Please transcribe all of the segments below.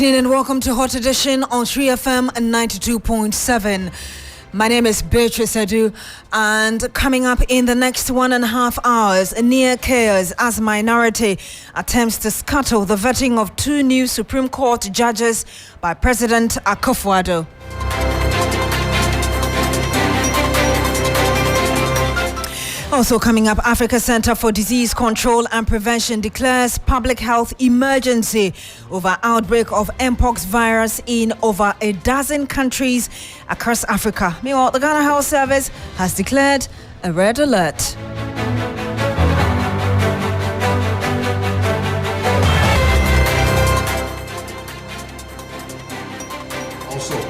evening and welcome to Hot Edition on 3FM 92.7. My name is Beatrice, and coming up in the next 1.5 hours, near chaos as minority attempts to scuttle the vetting of 2 new Supreme Court judges by President Akufo-Addo. Also coming up, Africa Center for Disease Control and Prevention declares public health emergency over outbreak of Mpox virus in over a dozen countries across Africa. Meanwhile, the Ghana Health Service has declared a red alert.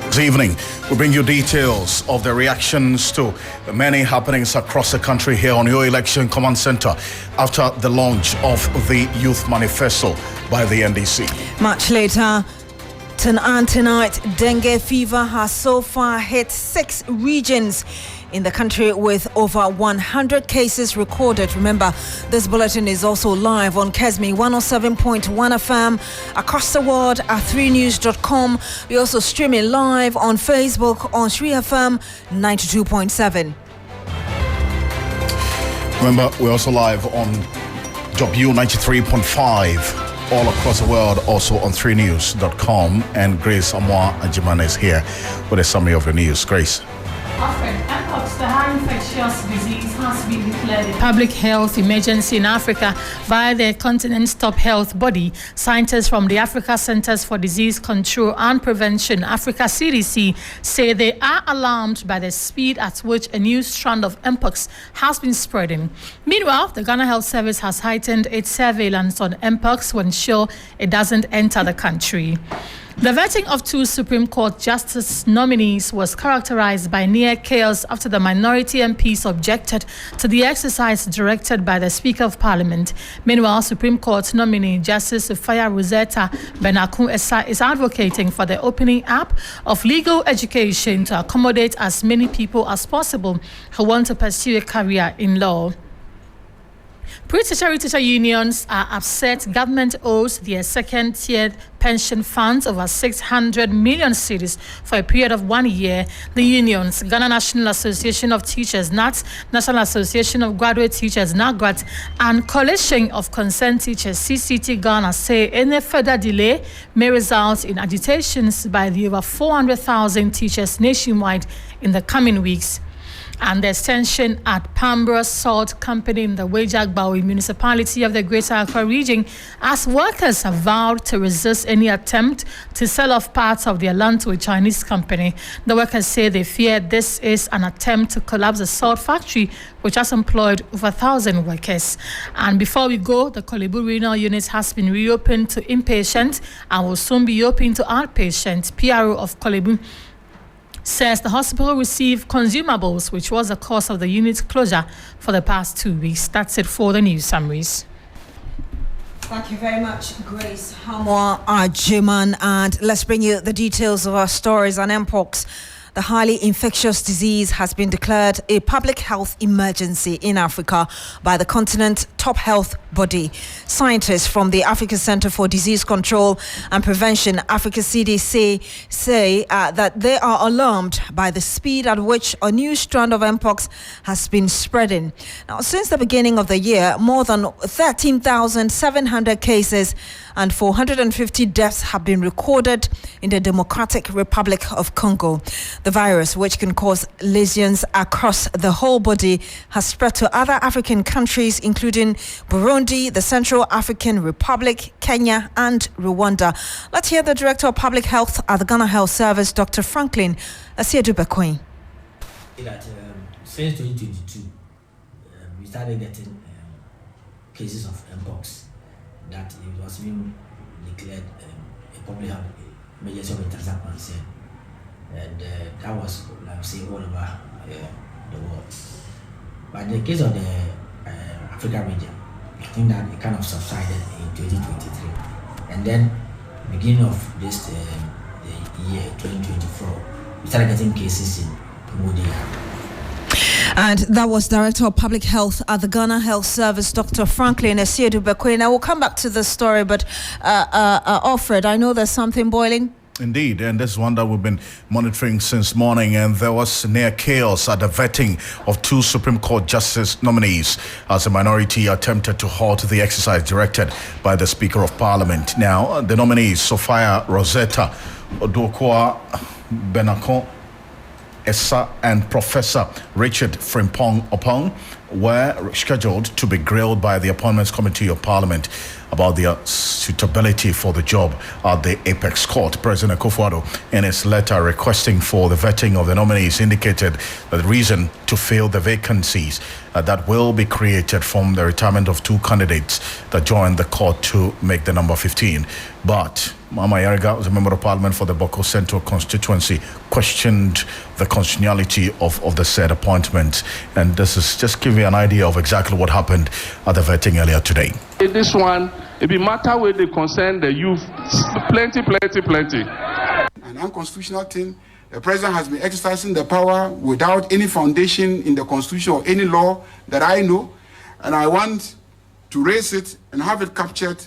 This evening, we bring you details of the reactions to the many happenings across the country here on your election command center after the launch of the Youth Manifesto by the NDC. Much later, tonight, dengue fever has so far hit 6 regions in the country with over 100 cases recorded. Remember, this bulletin is also live on Kesmi 107.1 FM across the world at 3news.com. We're also streaming live on Facebook on 3FM 92.7. Remember, we're also live on W 93.5 all across the world, also on 3news.com. And Grace Amwa Ajimane is here with a summary of the news. Grace. Alfred, Mpox, the high infectious disease, has been declared a public health emergency in Africa via the continent's top health body. Scientists from the Africa Centers for Disease Control and Prevention, Africa CDC, say they are alarmed by the speed at which a new strand of Mpox has been spreading. Meanwhile, the Ghana Health Service has heightened its surveillance on Mpox to ensure it doesn't enter the country. The vetting of 2 Supreme Court Justice nominees was characterized by near chaos after the minority MPs objected to the exercise directed by the Speaker of Parliament. Meanwhile, Supreme Court nominee Justice Sophia Rosetta Benaku is advocating for the opening up of legal education to accommodate as many people as possible who want to pursue a career in law. Pre-tertiary teacher unions are upset government owes their second-tier pension funds over 600 million cedis for a period of 1 year. The unions, Ghana National Association of Teachers, NATS, National Association of Graduate Teachers, NAGRAT, and Coalition of Concerned Teachers, CCT Ghana, say any further delay may result in agitations by the over 400,000 teachers nationwide in the coming weeks. And the extension at Pambra Salt Company in the Wejagbawi municipality of the Greater Accra region, as workers have vowed to resist any attempt to sell off parts of their land to a Chinese company. The workers say they fear this is an attempt to collapse the salt factory, which has employed over 1,000 workers. And before we go, the Kolebu Renal Unit has been reopened to inpatient and will soon be open to outpatient. PRO of Kolebu says the hospital received consumables, which was the cause of the unit's closure for the past 2 weeks. That's it for the news summaries. Thank you very much, Grace Hamwa Ajiman. And let's bring you the details of our stories on Mpox. The highly infectious disease has been declared a public health emergency in Africa by the continent's top health body. Scientists from the Africa Center for Disease Control and Prevention, Africa CDC, say that they are alarmed by the speed at which a new strand of Mpox has been spreading. Now, since the beginning of the year, more than 13,700 cases and 450 deaths have been recorded in the Democratic Republic of Congo. The virus, which can cause lesions across the whole body, has spread to other African countries, including Burundi, the Central African Republic, Kenya, and Rwanda. Let's hear the Director of Public Health at the Ghana Health Service, Dr. Franklin Asiedu-Bekwin. Since 2022, we started getting cases of Mpox that it was being declared a public health emergency of international concern. And that was, like I say, all over the world. But in the case of the Africa region, I think that it kind of subsided in 2023. And then, beginning of this the year 2024, we started getting cases in Cambodia. And that was Director of Public Health at the Ghana Health Service, Dr. Franklin Esiedu Bekwai. Now we'll come back to this story, but Alfred, I know there's something boiling. Indeed, and this is one that we've been monitoring since morning, and there was near chaos at the vetting of two Supreme Court justice nominees as the minority attempted to halt the exercise directed by the Speaker of Parliament. Now, the nominees, Sophia Rosetta Odokwa Benakon Essa and Professor Richard Frimpong Opong, were scheduled to be grilled by the Appointments Committee of Parliament about their suitability for the job at the Apex Court. President Akufo-Addo, in his letter requesting for the vetting of the nominees, indicated that the reason to fill the vacancies that will be created from the retirement of two candidates that joined the court to make the number 15. But Mama Yarga, was a member of parliament for the Boko Central constituency, questioned the constitutionality of the said appointment. And this is just give you an idea of exactly what happened at the vetting earlier today. This one, it be matter where they concern the youth, plenty. An unconstitutional thing. The president has been exercising the power without any foundation in the constitution or any law that I know. And I want to raise it and have it captured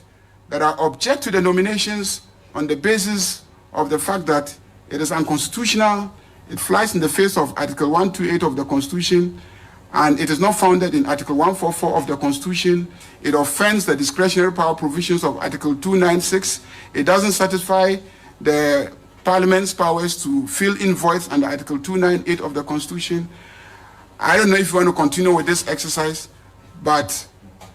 that I object to the nominations on the basis of the fact that it is unconstitutional, it flies in the face of Article 128 of the Constitution, and it is not founded in Article 144 of the Constitution. It offends the discretionary power provisions of Article 296. It doesn't satisfy the Parliament's powers to fill in voids under Article 298 of the Constitution. I don't know if you want to continue with this exercise, but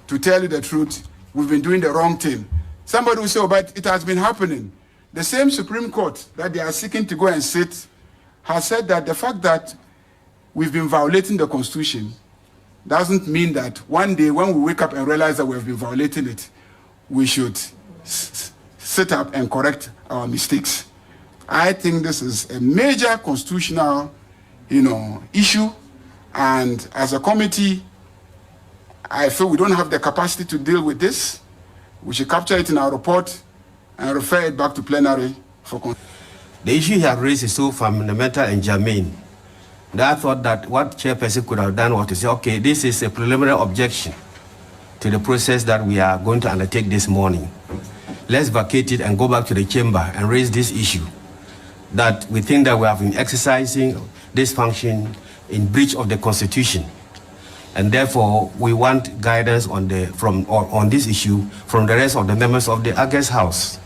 to tell you the truth, we've been doing the wrong thing. Somebody will say, oh, but it has been happening. The same Supreme Court that they are seeking to go and sit has said that the fact that we've been violating the Constitution doesn't mean that one day when we wake up and realize that we've been violating it, we should sit up and correct our mistakes. I think this is a major constitutional, issue, and as a committee, I feel we don't have the capacity to deal with this. We should capture it in our report and refer it back to plenary for. The issue he has raised is so fundamental and germane that I thought that what chairperson could have done was to say, okay, this is a preliminary objection to the process that we are going to undertake this morning. Let's vacate it and go back to the chamber and raise this issue that we think that we have been exercising this function in breach of the Constitution. And therefore, we want guidance on this issue from the rest of the members of the August House.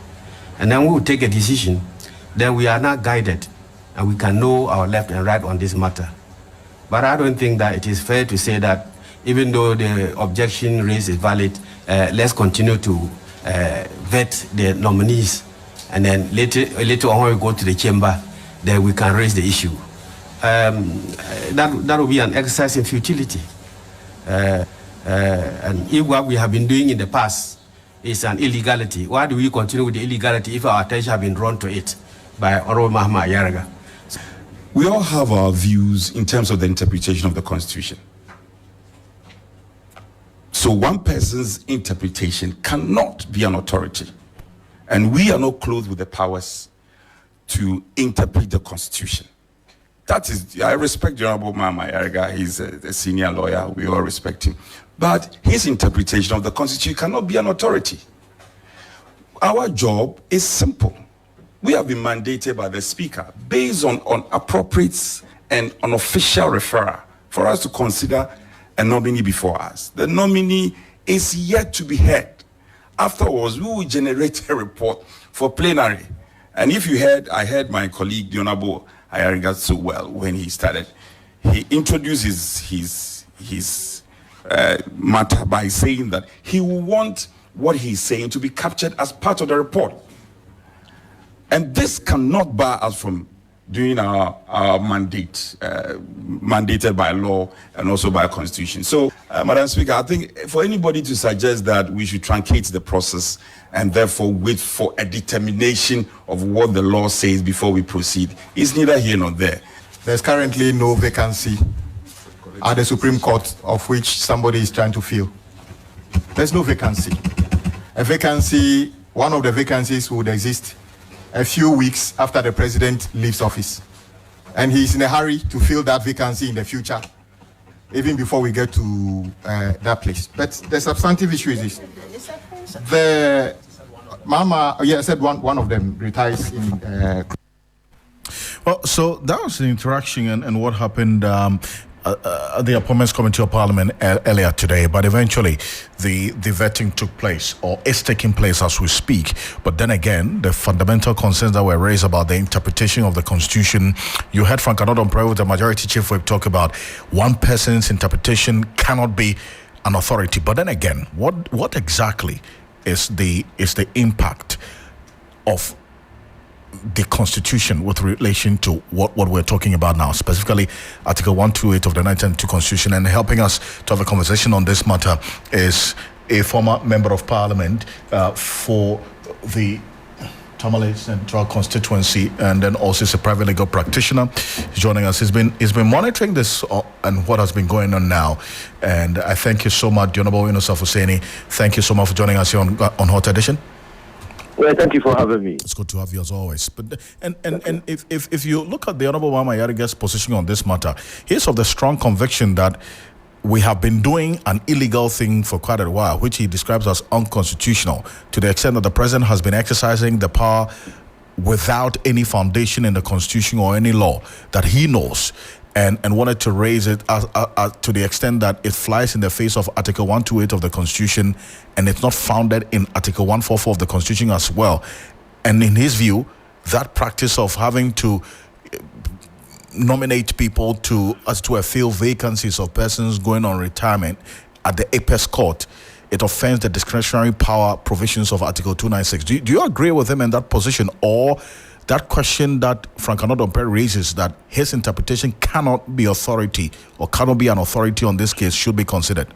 And then we will take a decision. Then we are not guided, and we can know our left and right on this matter. But I don't think that it is fair to say that even though the objection raised is valid, let's continue to vet the nominees. And then later on when we go to the chamber, then we can raise the issue. That will be an exercise in futility. And if what we have been doing in the past is an illegality, why do we continue with the illegality if our attention has been drawn to it by Honorable Mahama Yaraga? We all have our views in terms of the interpretation of the Constitution. So one person's interpretation cannot be an authority. And we are not clothed with the powers to interpret the Constitution. That is, I respect the Honorable Mahama Yaraga. He's a senior lawyer. We all respect him. But his interpretation of the Constitution cannot be an authority. Our job is simple. We have been mandated by the Speaker based on appropriate and unofficial referral for us to consider a nominee before us. The nominee is yet to be heard. Afterwards, we will generate a report for plenary. And if you heard, I heard my colleague, the Honorable Ayariga, so well when he started. He introduced his matter by saying that he will want what he's saying to be captured as part of the report. And this cannot bar us from doing our mandate, mandated by law and also by Constitution. So, Madam Speaker, I think for anybody to suggest that we should truncate the process and therefore wait for a determination of what the law says before we proceed is neither here nor there. There's currently no vacancy at the Supreme Court of which somebody is trying to fill. There's no vacancy. A vacancy, one of the vacancies would exist a few weeks after the president leaves office. And he's in a hurry to fill that vacancy in the future. even before we get to that place. But the substantive issue is this. The Mama, I said one of them retires in... Well, so that was the interaction and what happened at the Appointments Committee of Parliament earlier today. But eventually, the vetting took place, or is taking place as we speak. But then again, the fundamental concerns that were raised about the interpretation of the Constitution, you heard Frank Anodon, the Majority Chief Whip, talk about one person's interpretation cannot be an authority. But then again, what exactly is the impact of the Constitution with relation to what we're talking about now, specifically Article 128 of the 1992 Constitution? And helping us to have a conversation on this matter is a former member of Parliament for the Tamale Central constituency, and then also is a private legal practitioner. He's joining us. He's been monitoring this and what has been going on now. And I thank you so much, Honorable Yunus Hussaini. Thank you so much for joining us here on Hot Edition. Well, thank you for having me. It's good to have you as always. But and if you look at the Honorable Mama Yariga's position on this matter, he's of the strong conviction that we have been doing an illegal thing for quite a while, which he describes as unconstitutional, to the extent that the president has been exercising the power without any foundation in the Constitution or any law that he knows. And wanted to raise it to the extent that it flies in the face of Article 128 of the Constitution, and it's not founded in Article 144 of the Constitution as well. And in his view, that practice of having to nominate people to fill vacancies of persons going on retirement at the Apex Court, it offends the discretionary power provisions of Article 296. Do you agree with him in that position, or that question that Frank Anodon raises, that his interpretation cannot be authority or cannot be an authority on this case, should be considered?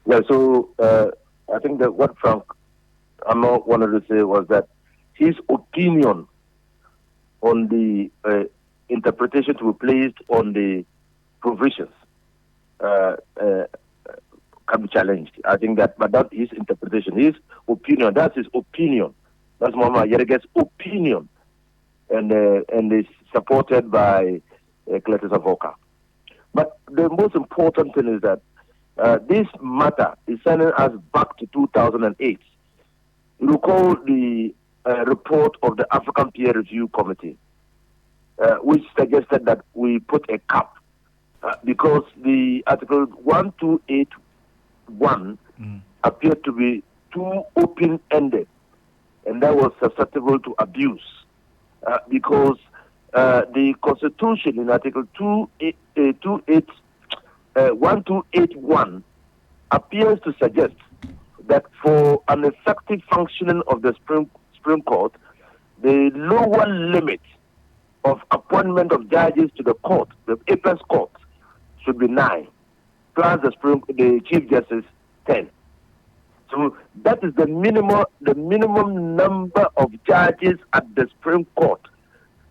Yeah, so I think that what Frank Anodon wanted to say was that his opinion on the interpretation to be placed on the provisions can be challenged. I think that, but that's his interpretation, his opinion. That's his opinion. That's Mama Yerege's opinion, and is supported by Cletus of Oka. But the most important thing is that this matter is sending us back to 2008. You recall the report of the African Peer Review Committee, which suggested that we put a cap because the Article 1281 appeared to be too open-ended, and that was susceptible to abuse because the Constitution in Article 1281 appears to suggest that for an effective functioning of the Supreme Court, the lower limit of appointment of judges to the court, the Apex Court, should be 9, plus the Chief Justice 10. So that is the minimum number of judges at the Supreme Court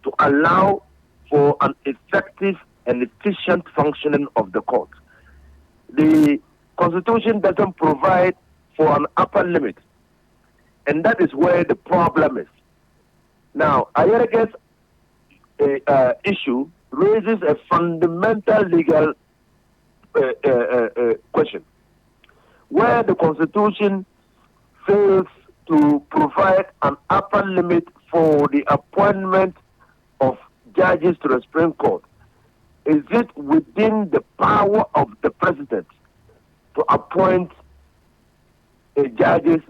to allow for an effective and efficient functioning of the court. The Constitution doesn't provide for an upper limit, and that is where the problem is. Now, Ayarege's issue raises a fundamental legal question, where the Constitution fails to provide an upper limit for the appointment of judges to the Supreme Court. Is it within the power of the President to appoint judges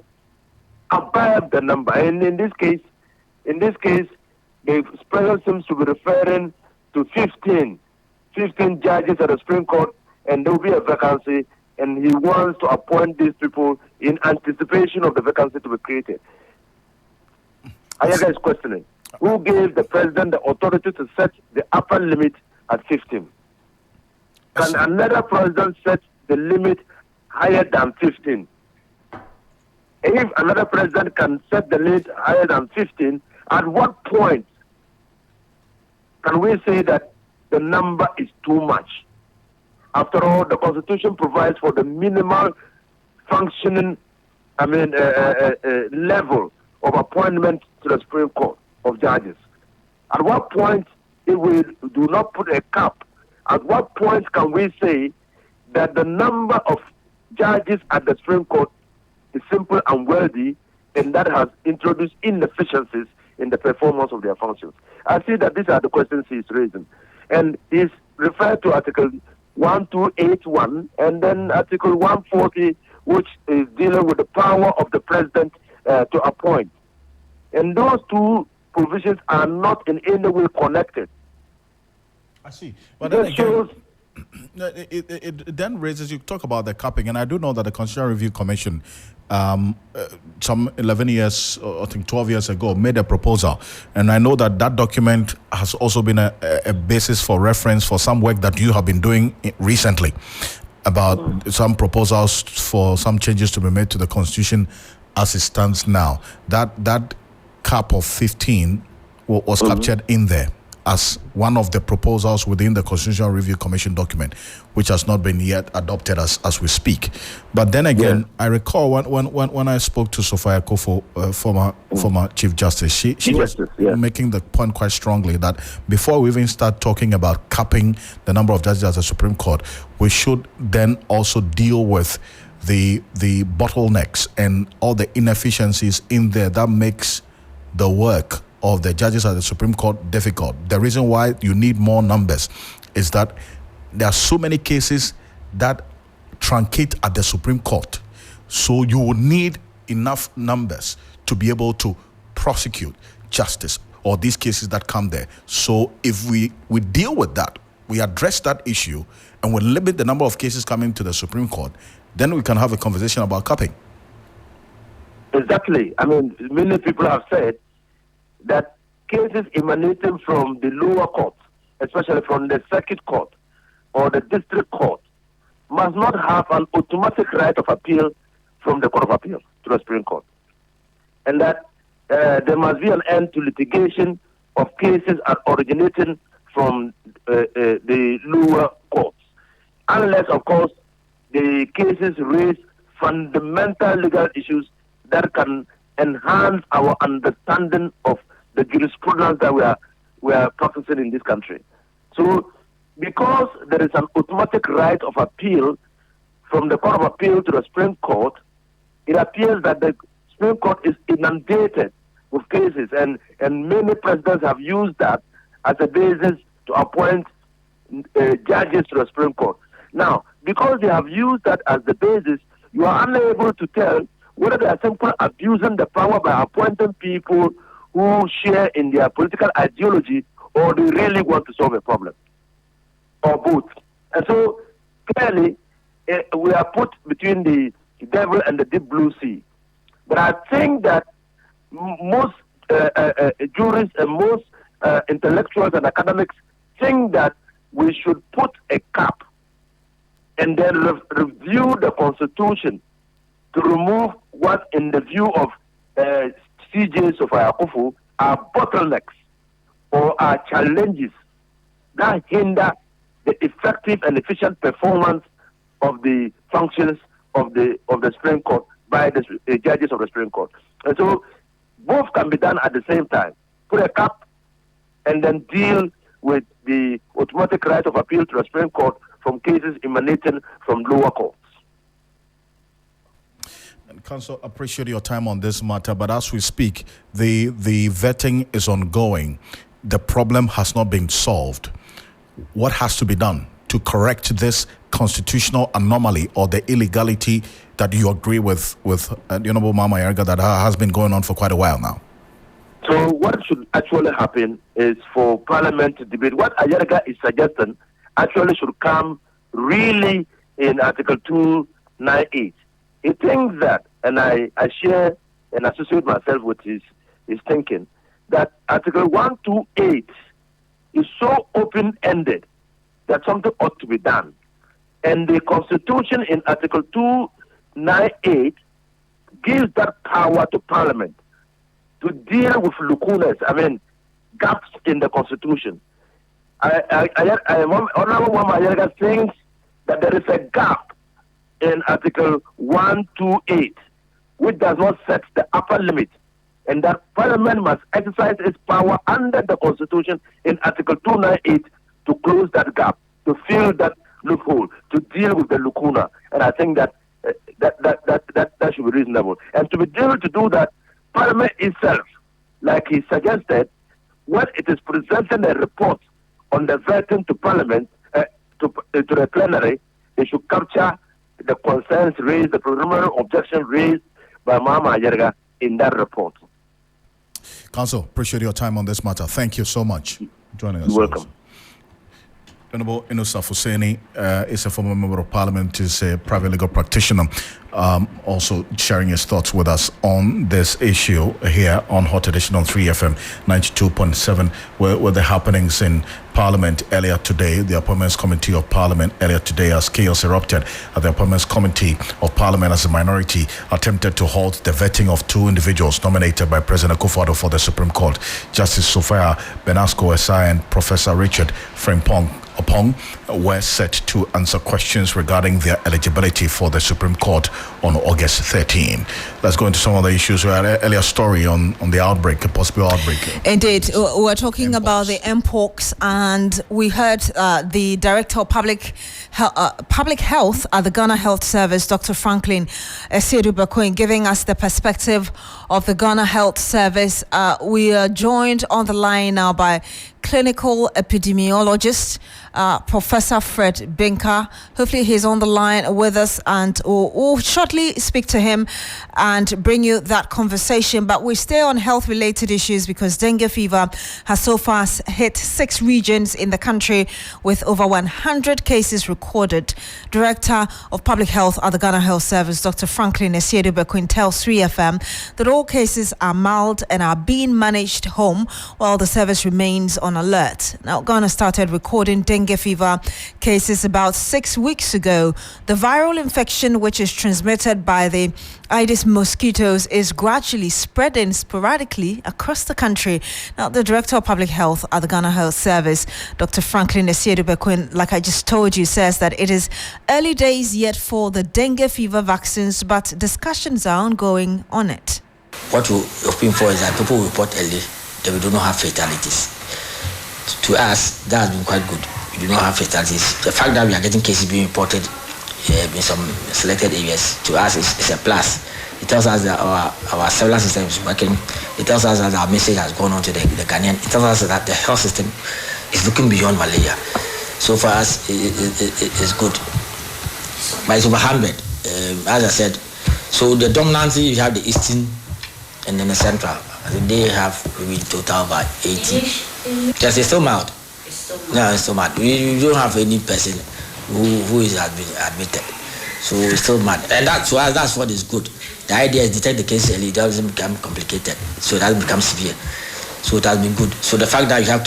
above the number? And in this case, the President seems to be referring to 15 judges at the Supreme Court, and there will be a vacancy, and he wants to appoint these people in anticipation of the vacancy to be created. Ayaga is questioning, who gave the President the authority to set the upper limit at 15? Can another President set the limit higher than 15? If another President can set the limit higher than 15, at what point can we say that the number is too much? After all, the Constitution provides for the minimal functioning, level of appointment to the Supreme Court of judges. At what point, if we do not put a cap at what point can we say that the number of judges at the Supreme Court is simple and worthy, and that has introduced inefficiencies in the performance of their functions? I see that these are the questions he's raising. And he's referred to Article 1281 and then Article 140, which is dealing with the power of the president to appoint. And those two provisions are not in any way connected. I see. But then again, it then raises, you talk about the capping, and I do know that the Constitutional Review Commission, some 11 years, or I think 12 years ago, made a proposal. And I know that that document has also been a basis for reference for some work that you have been doing recently about some proposals for some changes to be made to the Constitution as it stands now. That cap of 15 was captured in there as one of the proposals within the Constitutional Review Commission document, which has not been yet adopted as we speak. But then again, I recall when I spoke to Sophia Kofo, former Chief Justice, she was making the point quite strongly that before we even start talking about capping the number of judges at the Supreme Court, we should then also deal with the bottlenecks and all the inefficiencies in there that makes the work of the judges at the Supreme Court difficult. The reason why you need more numbers is that there are so many cases that truncate at the Supreme Court. So you will need enough numbers to be able to prosecute justice or these cases that come there. So if we deal with that, we address that issue, and we limit the number of cases coming to the Supreme Court, then we can have a conversation about capping. Exactly. I mean, many people have said that cases emanating from the lower court, especially from the circuit court or the district court, must not have an automatic right of appeal from the Court of Appeal to the Supreme Court. And that there must be an end to litigation of cases originating from the lower courts, unless, of course, the cases raise fundamental legal issues that can enhance our understanding of the jurisprudence that we are practicing in this country. So, because there is an automatic right of appeal from the Court of Appeal to the Supreme Court, it appears that the Supreme Court is inundated with cases, and many presidents have used that as a basis to appoint judges to the Supreme Court. Now, because they have used that as the basis, you are unable to tell whether they are simply abusing the power by appointing people who share in their political ideology, or they really want to solve a problem, or both. And so, clearly, we are put between the devil and the deep blue sea. But I think that most jurists and most intellectuals and academics think that we should put a cap and then review the Constitution to remove what, in the view of CJ Sophia Kofo, are bottlenecks or are challenges that hinder the effective and efficient performance of the functions of the Supreme Court by the judges of the Supreme Court. And so both can be done at the same time. Put a cap and then deal with the automatic right of appeal to the Supreme Court from cases emanating from lower courts. Counsel, appreciate your time on this matter, but as we speak, the vetting is ongoing. The problem has not been solved. What has to be done to correct this constitutional anomaly or the illegality that you agree with the Honorable Mama Ayariga that has been going on for quite a while now? So what should actually happen is for Parliament to debate. What Ayariga is suggesting actually should come really in Article 298. He thinks that, and I share and associate myself with his thinking, that Article 128 is so open-ended that something ought to be done. And the Constitution in Article 298 gives that power to Parliament to deal with lacunas, gaps in the Constitution. Honorable Mama Ayariga thinks that there is a gap in Article 128, which does not set the upper limit, and that Parliament must exercise its power under the Constitution in Article 298 to close that gap. to fill that loophole, to deal with the lacuna. And I think that that should be reasonable. And to be able to do that, Parliament itself, like he suggested, when it is presenting a report on the vetting to Parliament, to the plenary, they should capture the concerns raised, the preliminary objection raised by Mama Yerga in that report. Council, appreciate your time on this matter. Thank you so much for joining us. You're welcome. Honorable Inusa Fuseni is a former member of parliament, is a private legal practitioner, also sharing his thoughts with us on this issue here on Hot Edition on 3FM 92.7, where the happenings in Parliament earlier today, the Appointments Committee of Parliament earlier today, as chaos erupted at the Appointments Committee of Parliament as a minority attempted to halt the vetting of two individuals nominated by President Akufo-Addo for the Supreme Court, Justice Sophia Benasco-Esai and Professor Richard Frimpong were set to answer questions regarding their eligibility for the Supreme Court on August 13. Let's go into some of the issues. We had an earlier story on the outbreak, a possible outbreak. Indeed, we're talking about the Mpox, and we heard the Director of Public Health at the Ghana Health Service, Dr. Franklin Esiedu-Bekoin, giving us the perspective of the Ghana Health Service. We are joined on the line now by clinical epidemiologist Professor Fred Binka. Hopefully he's on the line with us, and we'll shortly speak to him and bring you that conversation. But we stay on health related issues because dengue fever has so far hit 6 regions in the country with over 100 cases recorded. Director of Public Health at the Ghana Health Service, Dr. Franklin Esiedu-Bekoin, tells 3FM that all cases are mild and are being managed home while the service remains on alert. Now, Ghana started recording dengue fever cases about 6 weeks ago. The viral infection, which is transmitted by the Aedes mosquitoes, is gradually spreading sporadically across the country. Now, the Director of Public Health at the Ghana Health Service, Dr. Franklin Esiedu-Bekoin, like I just told you, says that it is early days yet for the dengue fever vaccines, but discussions are ongoing on it. What we're hoping for is that people will report early that we do not have fatalities. To us, that has been quite good. We do not have fatalities. The fact that we are getting cases being reported in some selected areas, to us is a plus. It tells us that our cellular system is working. It tells us that our message has gone on to the Ghanaian. It tells us that the health system is looking beyond malaria. So for us, it's good. But it's over 100, as I said. So the dominantly, you have the eastern and then the central. They have maybe total about 80. Yes, it's still mild. No, it's still mild. We don't have any person who has been admitted. So it's still mild. And that's what is good. The idea is detect the case early, it doesn't become complicated. So it doesn't become severe. So it has been good. So the fact that you have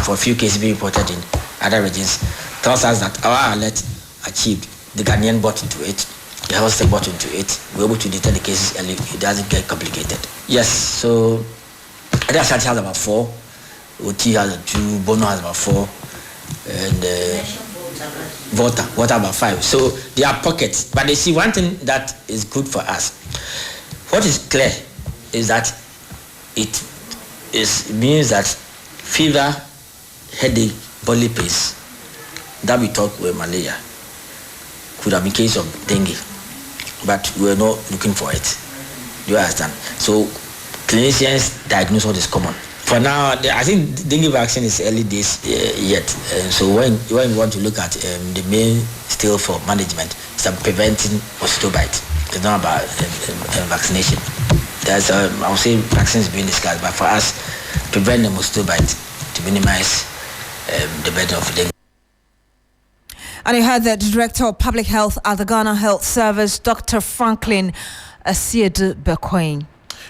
for a few cases being reported in other regions tells us that our alert achieved. The Ghanaian bought into it. The health system bought into it. We're able to detect the cases early. It doesn't get complicated. Yes, so Ashanti has about 4. OT has 2, Bono has about 4, and Volta about 5. So there are pockets. But they see one thing that is good for us. What is clear is that it means that fever, headache, body pains that we thought were malaria could have been case of dengue, but we were not looking for it. Do you understand? So clinicians diagnose what is common. For now, I think dengue vaccine is early days yet. So when you want to look at the main still for management, it's preventing mosquito bite. It's not about vaccination. There's I would say vaccines being discussed, but for us, prevent the mosquito bite to minimize the burden of dengue. And you heard the Director of Public Health at the Ghana Health Service, Dr. Franklin Esiedu-Bekoin.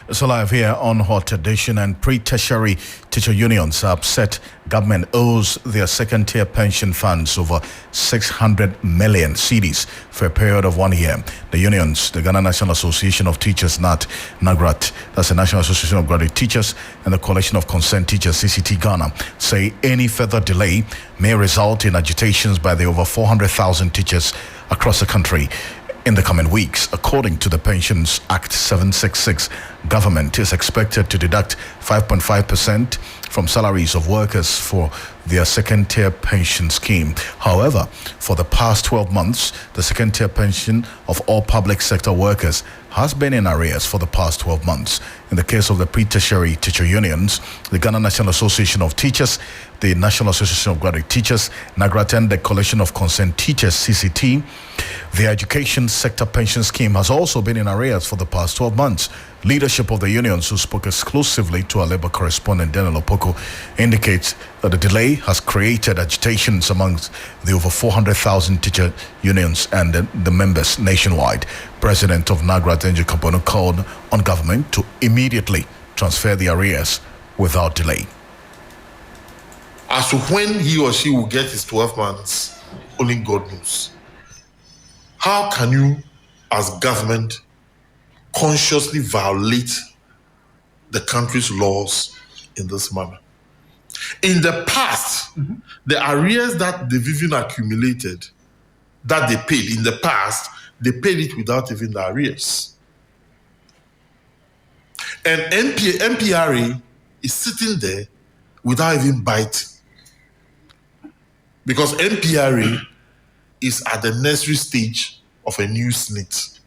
It's live here on Hot Edition, and pre-tertiary teacher unions are upset government owes their second-tier pension funds over 600 million cedis for a period of 1 year. The unions, the Ghana National Association of Teachers, NAGRAT, that's the National Association of Graduate Teachers, and the Coalition of Concerned Teachers, CCT Ghana, say any further delay may result in agitations by the over 400,000 teachers across the country in the coming weeks. According to the Pensions Act 766, government is expected to deduct 5.5% from salaries of workers for their second-tier pension scheme. However, for the past 12 months, the second-tier pension of all public sector workers has been in arrears for the past 12 months. In the case of the pre-tertiary teacher unions, the Ghana National Association of Teachers, the National Association of Graduate Teachers, NAGRAT, and the Coalition of Concerned Teachers, CCT, the education sector pension scheme has also been in arrears for the past 12 months. Leadership of the unions, who spoke exclusively to our labor correspondent Daniel Opoko, indicates that the delay has created agitations amongst the over 400,000 teacher unions and the members nationwide. President of NAGRAT, Angel Kapono, called on government to immediately transfer the arrears without delay. As to when he or she will get his 12 months, only God knows. How can you, as government, consciously violate the country's laws in this manner? In the past, the arrears that they've even accumulated, that they paid in the past, they paid it without even the arrears. And MPRA is sitting there without even biting. Because MPRA is at the necessary stage of a new SNIT.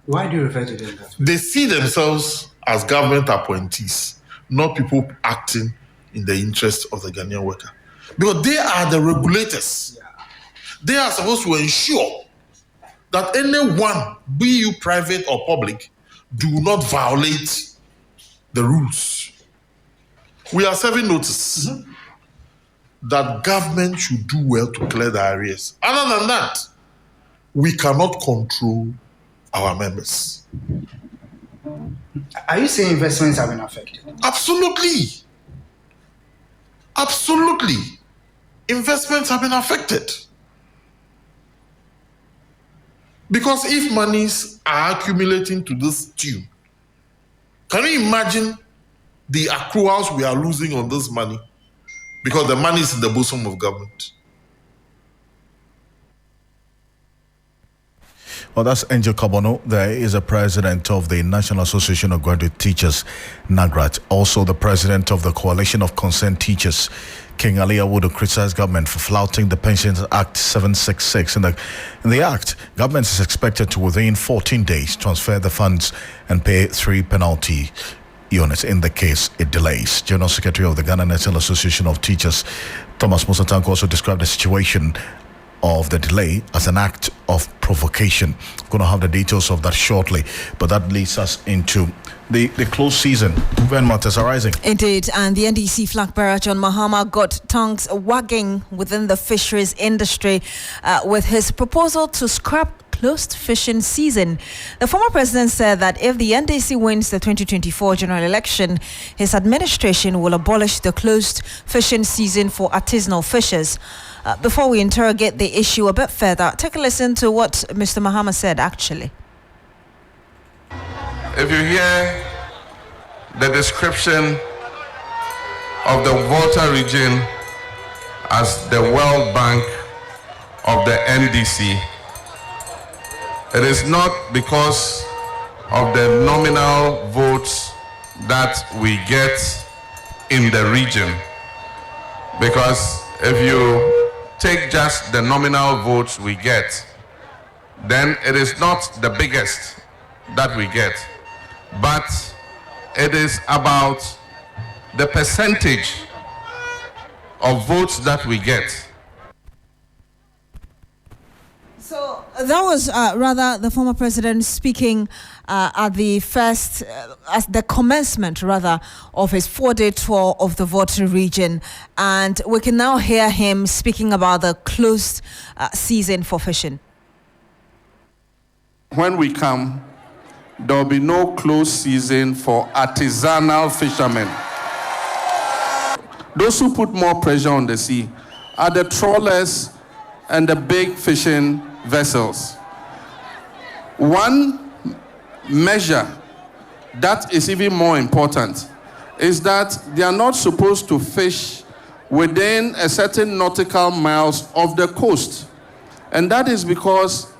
Why do you refer to them that way? They see themselves as government appointees, not people acting in the interest of the Ghanaian worker. Because they are the regulators. Yeah. They are supposed to ensure that anyone, be you private or public, do not violate the rules. We are serving notice that government should do well to clear the arrears. Other than that, we cannot control our members. Are you saying investments have been affected? Absolutely. Absolutely. Investments have been affected. Because if monies are accumulating to this tune, can you imagine the accruals we are losing on this money? Because the money is in the bosom of government. Well, that's Angel Kabono. There is a president of the National Association of Graduate Teachers, NAGRAT. Also, the president of the Coalition of Concerned Teachers, King Ali Awudu, criticized government for flouting the Pensions Act 766. In the act, government is expected to, within 14 days, transfer the funds and pay 3 penalty units in the case it delays. General Secretary of the Ghana National Association of Teachers, Thomas Musatanko, also described the situation of the delay as an act of provocation. I'm going to have the details of that shortly, but that leads us into the close season. When matters are rising. Indeed, and the NDC flag bearer John Mahama got tongues wagging within the fisheries industry with his proposal to scrap closed fishing season. The former president said that if the NDC wins the 2024 general election, his administration will abolish the closed fishing season for artisanal fishers. Before we interrogate the issue a bit further, take a listen to what Mr. Mahama said actually. If you hear the description of the Volta region as the World Bank of the NDC, it is not because of the nominal votes that we get in the region. Because if you take just the nominal votes we get, then it is not the biggest that we get, but it is about the percentage of votes that we get. So that was rather the former president speaking at the as the commencement rather of his 4-day tour of the Volta region, and we can now hear him speaking about the closed season for fishing. When we come, there will be no closed season for artisanal fishermen. Those who put more pressure on the sea are the trawlers and the big fishing vessels. One measure that is even more important is that they are not supposed to fish within a certain nautical miles of the coast. And that is because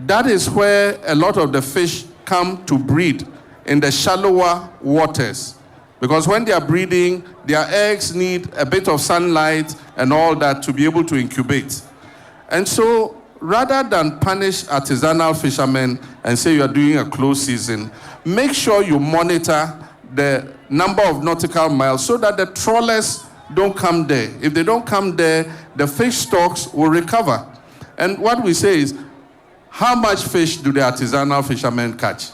that is where a lot of the fish come to breed in the shallower waters. Because when they are breeding, their eggs need a bit of sunlight and all that to be able to incubate. And so, rather than punish artisanal fishermen and say you are doing a closed season, make sure you monitor the number of nautical miles so that the trawlers don't come there. If they don't come there, the fish stocks will recover. And what we say is, how much fish do the artisanal fishermen catch?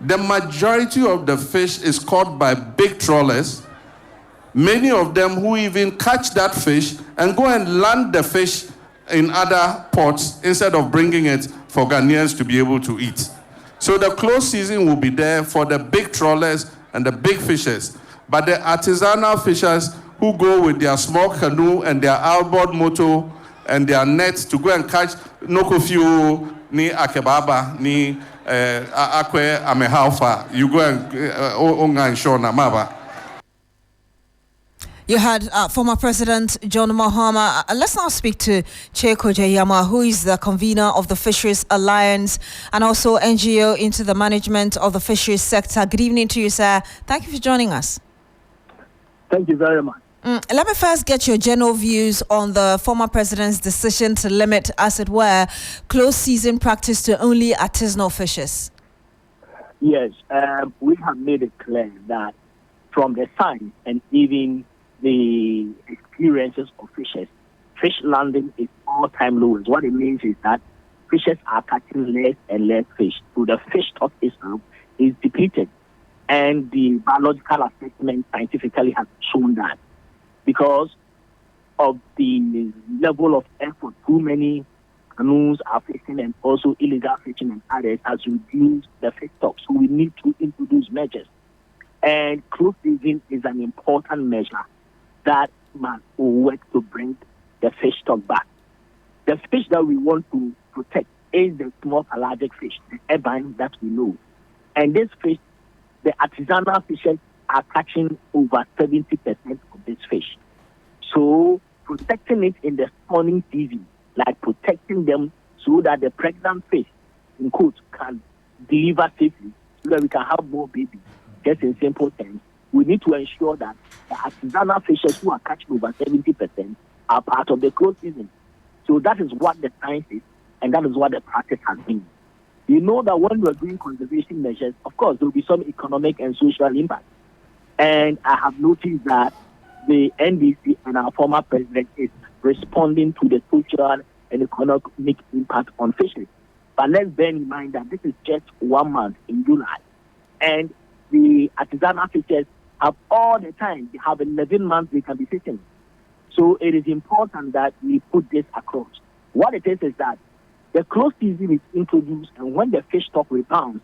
The majority of the fish is caught by big trawlers, many of them who even catch that fish and go and land the fish in other ports instead of bringing it for Ghanaians to be able to eat. So the closed season will be there for the big trawlers and the big fishers. But the artisanal fishers who go with their small canoe and their outboard motor and their nets to go and catch nokofio, ni akebaba, ni akwe amehalfa, you go and onga and shona maba. You had former President John Mahama. Let's now speak to Cheko Jayama, who is the convener of the Fisheries Alliance and also NGO into the management of the fisheries sector. Good evening to you, sir. Thank you for joining us. Thank you very much. Let me first get your general views on the former president's decision to limit, as it were, closed season practice to only artisanal fishers. Yes, we have made it clear that from the science and even the experiences of fishers, fish landing is all-time lowest. What it means is that fishers are catching less and less fish. So the fish stock itself is depleted. And the biological assessment scientifically has shown that because of the level of effort, too many canoes are fishing and also illegal fishing and others has reduced the fish stock. So we need to introduce measures. And closed season is an important measure that must work to bring the fish stock back. The fish that we want to protect is the small pelagic fish, the ebine that we know. And this fish, the artisanal fishers are catching over 70% of this fish. So protecting it in the spawning season, like protecting them so that the pregnant fish, in quotes, can deliver safely, so that we can have more babies. Just in simple terms, we need to ensure that the artisanal fishers who are catching over 70% are part of the closed season. So that is what the science is, and that is what the practice has been. You know that when we are doing conservation measures, of course, there will be some economic and social impact. And I have noticed that the NDC and our former president is responding to the social and economic impact on fisheries. But let's bear in mind that this is just 1 month in July. And the artisanal fishers have all the time. They have 11 months they can be fishing. So it is important that we put this across. What it is that the closed season is introduced, and when the fish stock rebounds,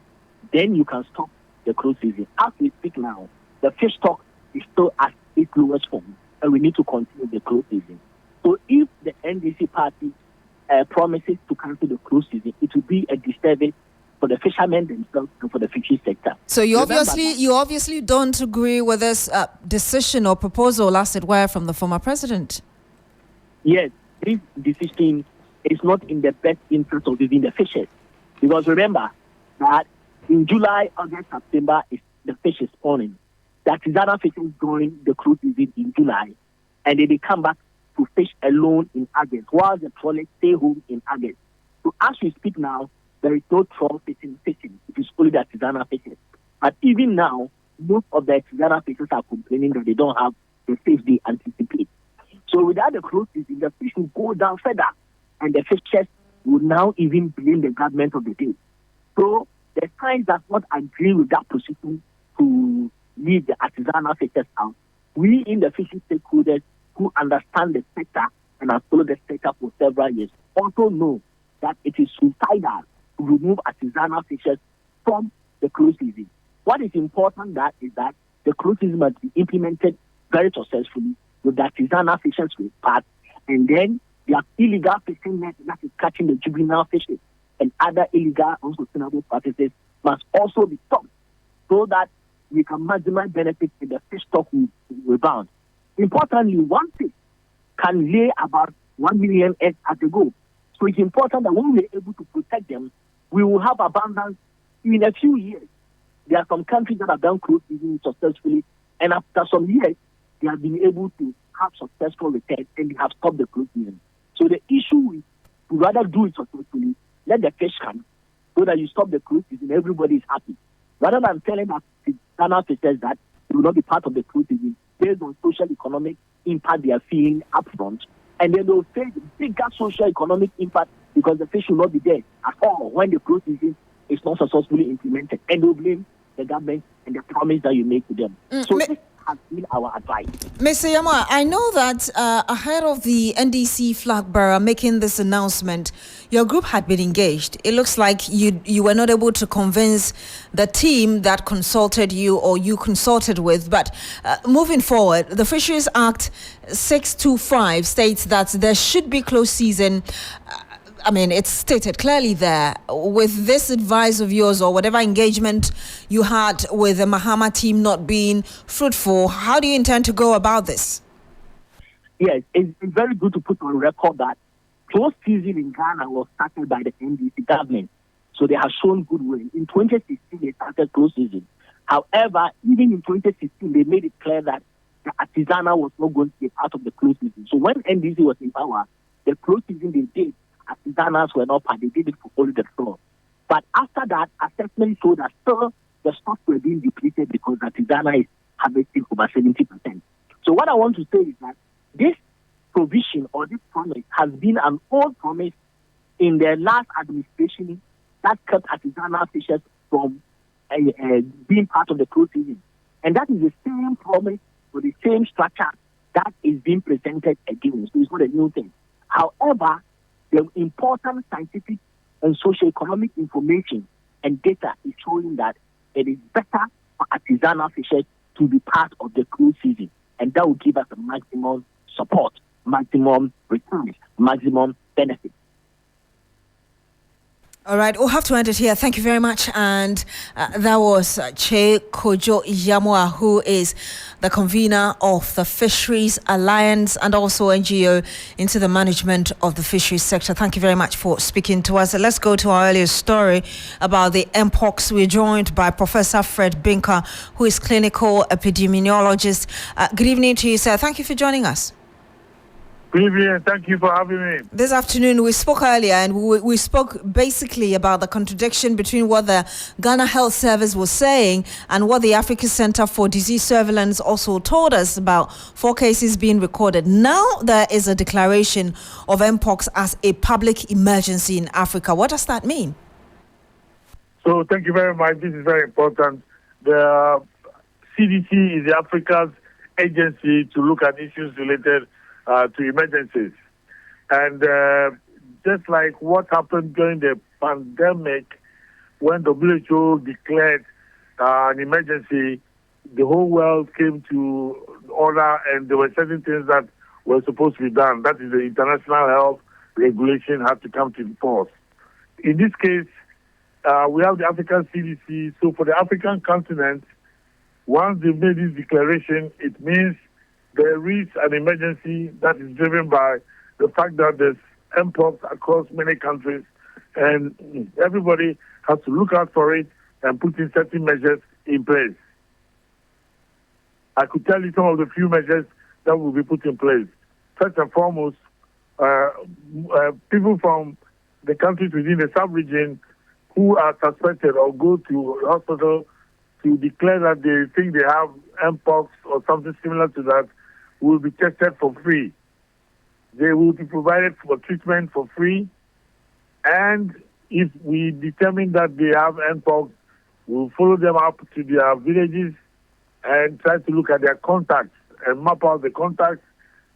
then you can stop the closed season. As we speak now, the fish stock is still at its lowest form, and we need to continue the closed season. So if the NDC party promises to cancel the closed season, it will be a disturbance for the fishermen themselves and for the fishery sector. So you obviously don't agree with this decision or proposal, as it were, from the former president. Yes, this decision is not in the best interest of even the fishers. Because remember that in July, August, September, the fish is spawning. The artisanal fishers during the cruise season in July, and then they come back to fish alone in August, while the trawlers stay home in August. So as we speak now, there is no trawl fishing. It is only the artisanal fishers. But even now, most of the artisanal fishers are complaining that they don't have the fish they anticipate. So without the closed season, the fish will go down further, and the fishers will now even blame the government of the day. So the science does not agree with that position to leave the artisanal fishers out. We in the fishing stakeholders who understand the sector and have followed the sector for several years also know that it is suicidal to remove artisanal fishers from the closed season. What is important is that the closed season must be implemented very successfully with the artisanal fishers with part, and then the illegal fishing net that is catching the juvenile fishes and other illegal unsustainable practices must also be stopped so that we can maximize benefits in the fish stock rebound. Importantly, one fish can lay about 1 million eggs at a go. So it's important that when we are able to protect them, we will have abundance in a few years. There are some countries that have done closed season successfully, and after some years, they have been able to have successful returns and they have stopped the closed season. So the issue is to rather do it successfully, let the fish come, so that you stop the closed season, everybody is happy. Rather than telling us Ghana fishers that they will not be part of the closed season based on social economic impact they are feeling upfront, and then they'll face bigger social economic impact because the fish will not be there at all when the closed season is not successfully implemented, and they'll blame the government and the promise that you make to them. So this has been our advice. Mr. Yama, I know that ahead of the NDC flag bearer making this announcement, your group had been engaged. It looks like you were not able to convince the team that consulted you or you consulted with. But moving forward, the Fisheries Act 625 states that there should be closed season. I mean, it's stated clearly there. With this advice of yours or whatever engagement you had with the Mahama team not being fruitful, how do you intend to go about this? Yes, it's very good to put on record that closed season in Ghana was started by the NDC government. So they have shown goodwill. In 2016, they started closed season. However, even in 2016, they made it clear that the artisanal was not going to be part of the closed season. So when NDC was in power, the closed season they did, artisanals were not part. They did it for only the floor. But after that, assessment showed that still the stocks were being depleted because artisanal is harvesting over 70%. So what I want to say is that this provision or this promise has been an old promise in the last administration that kept artisanal fishers from being part of the closed season. And that is the same promise or the same structure that is being presented again. So it's not a new thing. However, the important scientific and socio-economic information and data is showing that it is better for artisanal fishers to be part of the closed season. And that will give us a maximum support, maximum returns, maximum benefit. All right, we'll have to end it here. Thank you very much. And that was Che Kojo Yamwa, who is the convener of the Fisheries Alliance and also NGO into the management of the fisheries sector. Thank you very much for speaking to us. Let's go to our earlier story about the mpox. We're joined by Professor Alfred Binka, who is clinical epidemiologist. Good evening to you, sir. Thank you for joining us. Good evening, thank you for having me. This afternoon, we spoke earlier and we spoke basically about the contradiction between what the Ghana Health Service was saying and what the Africa Center for Disease Surveillance also told us about 4 cases being recorded. Now there is a declaration of mpox as a public emergency in Africa. What does that mean? So thank you very much. This is very important. The CDC is the Africa's agency to look at issues related to emergencies. And just like what happened during the pandemic, when WHO declared an emergency, the whole world came to order and there were certain things that were supposed to be done. That is, the international health regulation had to come to force. In this case, we have the African CDC. So for the African continent, once they've made this declaration, it means there is an emergency that is driven by the fact that there's mpox across many countries, and everybody has to look out for it and put in certain measures in place. I could tell you some of the few measures that will be put in place. First and foremost, people from the countries within the sub-region who are suspected or go to hospital to declare that they think they have mpox or something similar to that will be tested for free. They will be provided for treatment for free. And if we determine that they have mpox, we'll follow them up to their villages and try to look at their contacts and map out the contacts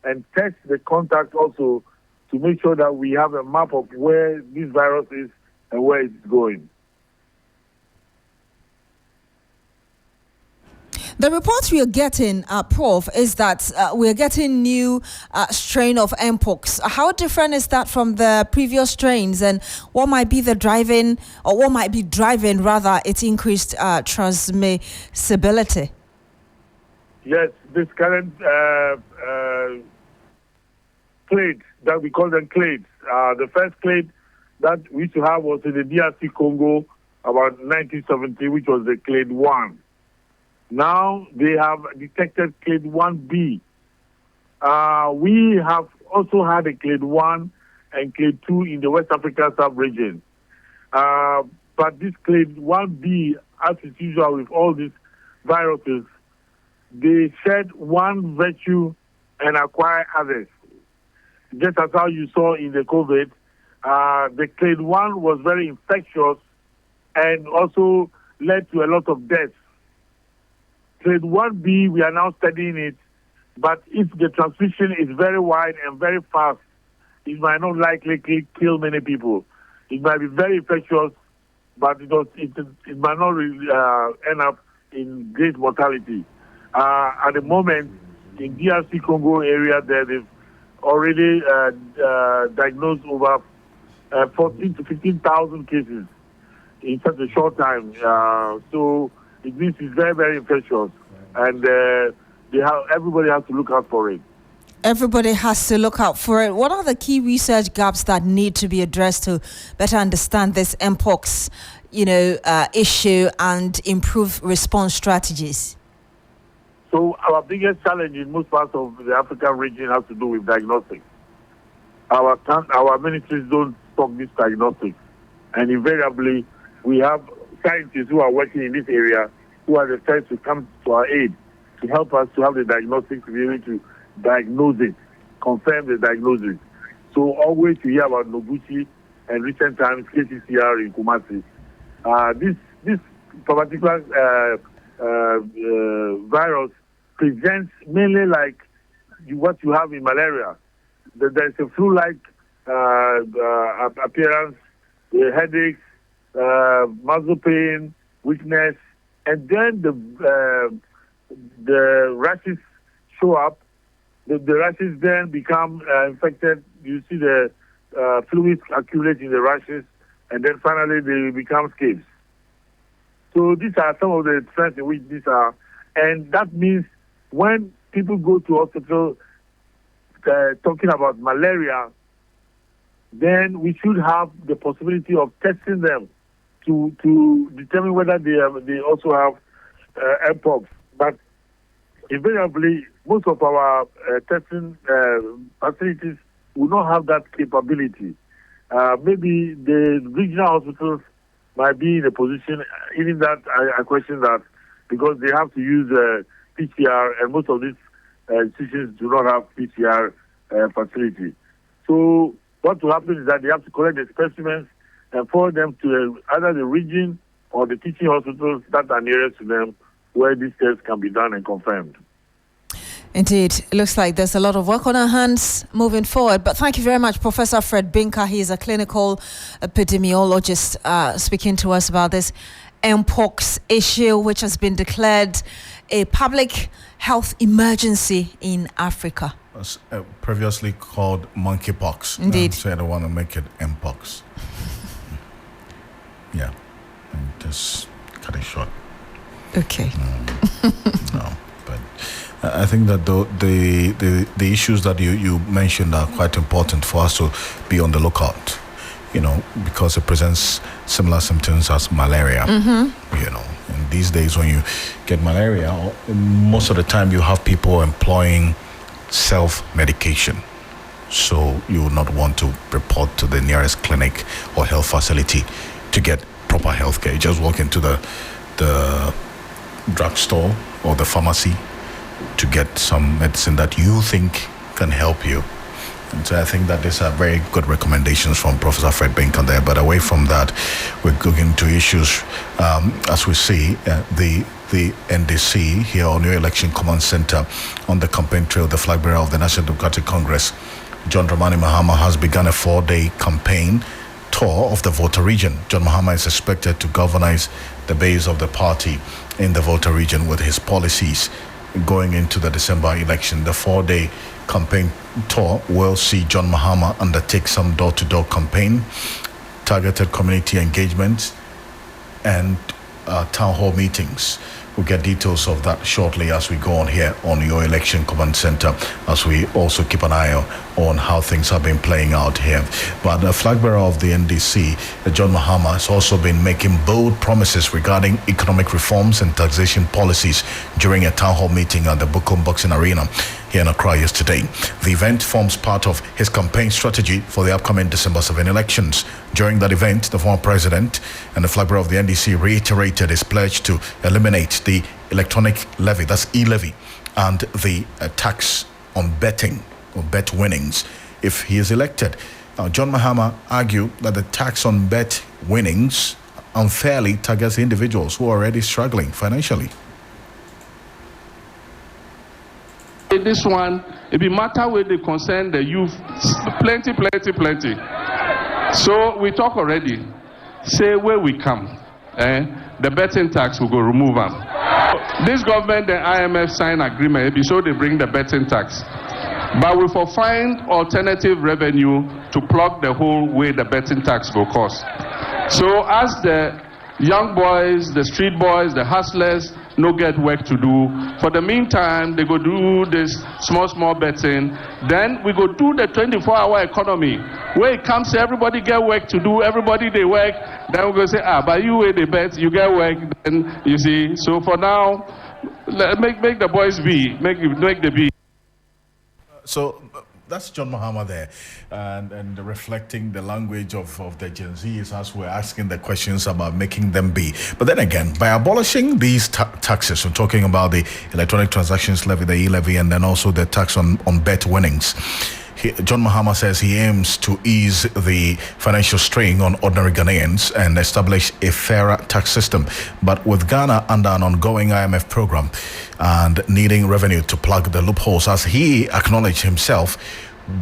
and test the contacts also to make sure that we have a map of where this virus is and where it's going. The reports we are getting, Prof, is that we are getting new strain of mpox. How different is that from the previous strains, and what might be driving rather its increased transmissibility? Yes, this current clade that we call them clades. The first clade that we used to have was in the DRC Congo about 1970, which was the clade 1. Now they have detected clade 1B. We have also had a clade 1 and clade 2 in the West Africa sub-region. But this clade 1B, as is usual with all these viruses, they shed one virtue and acquire others. Just as how you saw in the COVID, the clade 1 was very infectious and also led to a lot of deaths. Clade 1B, we are now studying it, but if the transmission is very wide and very fast, it might not likely kill many people. It might be very infectious, but it might not really, end up in great mortality. At the moment, in DRC Congo area, they've already diagnosed over 14 to 15,000 cases in such a short time. So this is very, very infectious, and everybody has to look out for it. Everybody has to look out for it. What are the key research gaps that need to be addressed to better understand this mpox, issue and improve response strategies? So our biggest challenge in most parts of the African region has to do with diagnostics. Our ministries don't stock this diagnostics, and invariably we have scientists who are working in this area who are the first to come to our aid to help us to have the diagnostics to be able to diagnose it, confirm the diagnosis. So always you hear about Noguchi and recent times KCCR in Kumasi. This particular virus presents mainly like what you have in malaria. There's a flu-like appearance, headaches, muscle pain, weakness, and then the rashes show up. The rashes then become infected. You see the fluids accumulate in the rashes, and then finally they become scabs. So these are some of the trends in which these are, and that means when people go to hospital talking about malaria, then we should have the possibility of testing them to determine whether they also have mpox. But invariably, most of our testing facilities will not have that capability. Maybe the regional hospitals might be in a position, even that I question that, because they have to use PCR, and most of these institutions do not have PCR facility. So what will happen is that they have to collect the specimens and forward them to either the region or the teaching hospitals that are nearest to them, where these tests can be done and confirmed. Indeed, it looks like there's a lot of work on our hands moving forward. But thank you very much, Professor Fred Binka. He is a clinical epidemiologist speaking to us about this mpox issue, which has been declared a public health emergency in Africa. Was previously called monkeypox. Indeed. So they want to make it mpox. Yeah, and just cut it short. Okay. No, but I think that the issues that you mentioned are quite important for us to be on the lookout, because it presents similar symptoms as malaria. And these days when you get malaria, most of the time you have people employing self-medication. So you will not want to report to the nearest clinic or health facility to get proper health care. You just walk into the drugstore or the pharmacy to get some medicine that you think can help you. And so I think that these are very good recommendations from Professor Fred Binka there. But away from that, we're going to issues, as we see, the NDC here on your election command center on the campaign trail, the flag bearer of the National Democratic Congress, John Dramani Mahama, has begun a 4-day campaign tour of the Volta region. John Mahama is expected to galvanize the base of the party in the Volta region with his policies going into the December election. The 4-day campaign tour will see John Mahama undertake some door-to-door campaign, targeted community engagement, and town hall meetings We'll get details of that shortly as we go on here on your election command center, as we also keep an eye on how things have been playing out here. But the flag bearer of the NDC, John Mahama, has also been making bold promises regarding economic reforms and taxation policies during a town hall meeting at the Bukom Boxing Arena here in Accra yesterday. The event forms part of his campaign strategy for the upcoming December 7 elections. During that event, the former president and the flag bearer of the NDC reiterated his pledge to eliminate the electronic levy, that's e-levy, and the tax on betting or bet winnings if he is elected. Now, John Mahama argued that the tax on bet winnings unfairly targets individuals who are already struggling financially. This one, it be matter where they concern the youth, plenty. So we talk already. Say where we come, the betting tax will go remove them. This government, the IMF sign agreement, so they bring the betting tax. But we will find alternative revenue to plug the whole way the betting tax will cost. So as the young boys, the street boys, the hustlers, no get work to do. For the meantime, they go do this small betting. Then we go do the 24-hour economy, where it comes to everybody get work to do, everybody they work. Then we go say, but you where they bet, you get work. Then you see. So for now, make the boys be, make the be. So that's John Mahama there, and reflecting the language of the Gen Zs as we're asking the questions about making them be. But then again, by abolishing these taxes, we're talking about the electronic transactions levy, the e-levy, and then also the tax on bet winnings. John Mahama says he aims to ease the financial strain on ordinary Ghanaians and establish a fairer tax system. But with Ghana under an ongoing IMF program and needing revenue to plug the loopholes, as he acknowledged himself,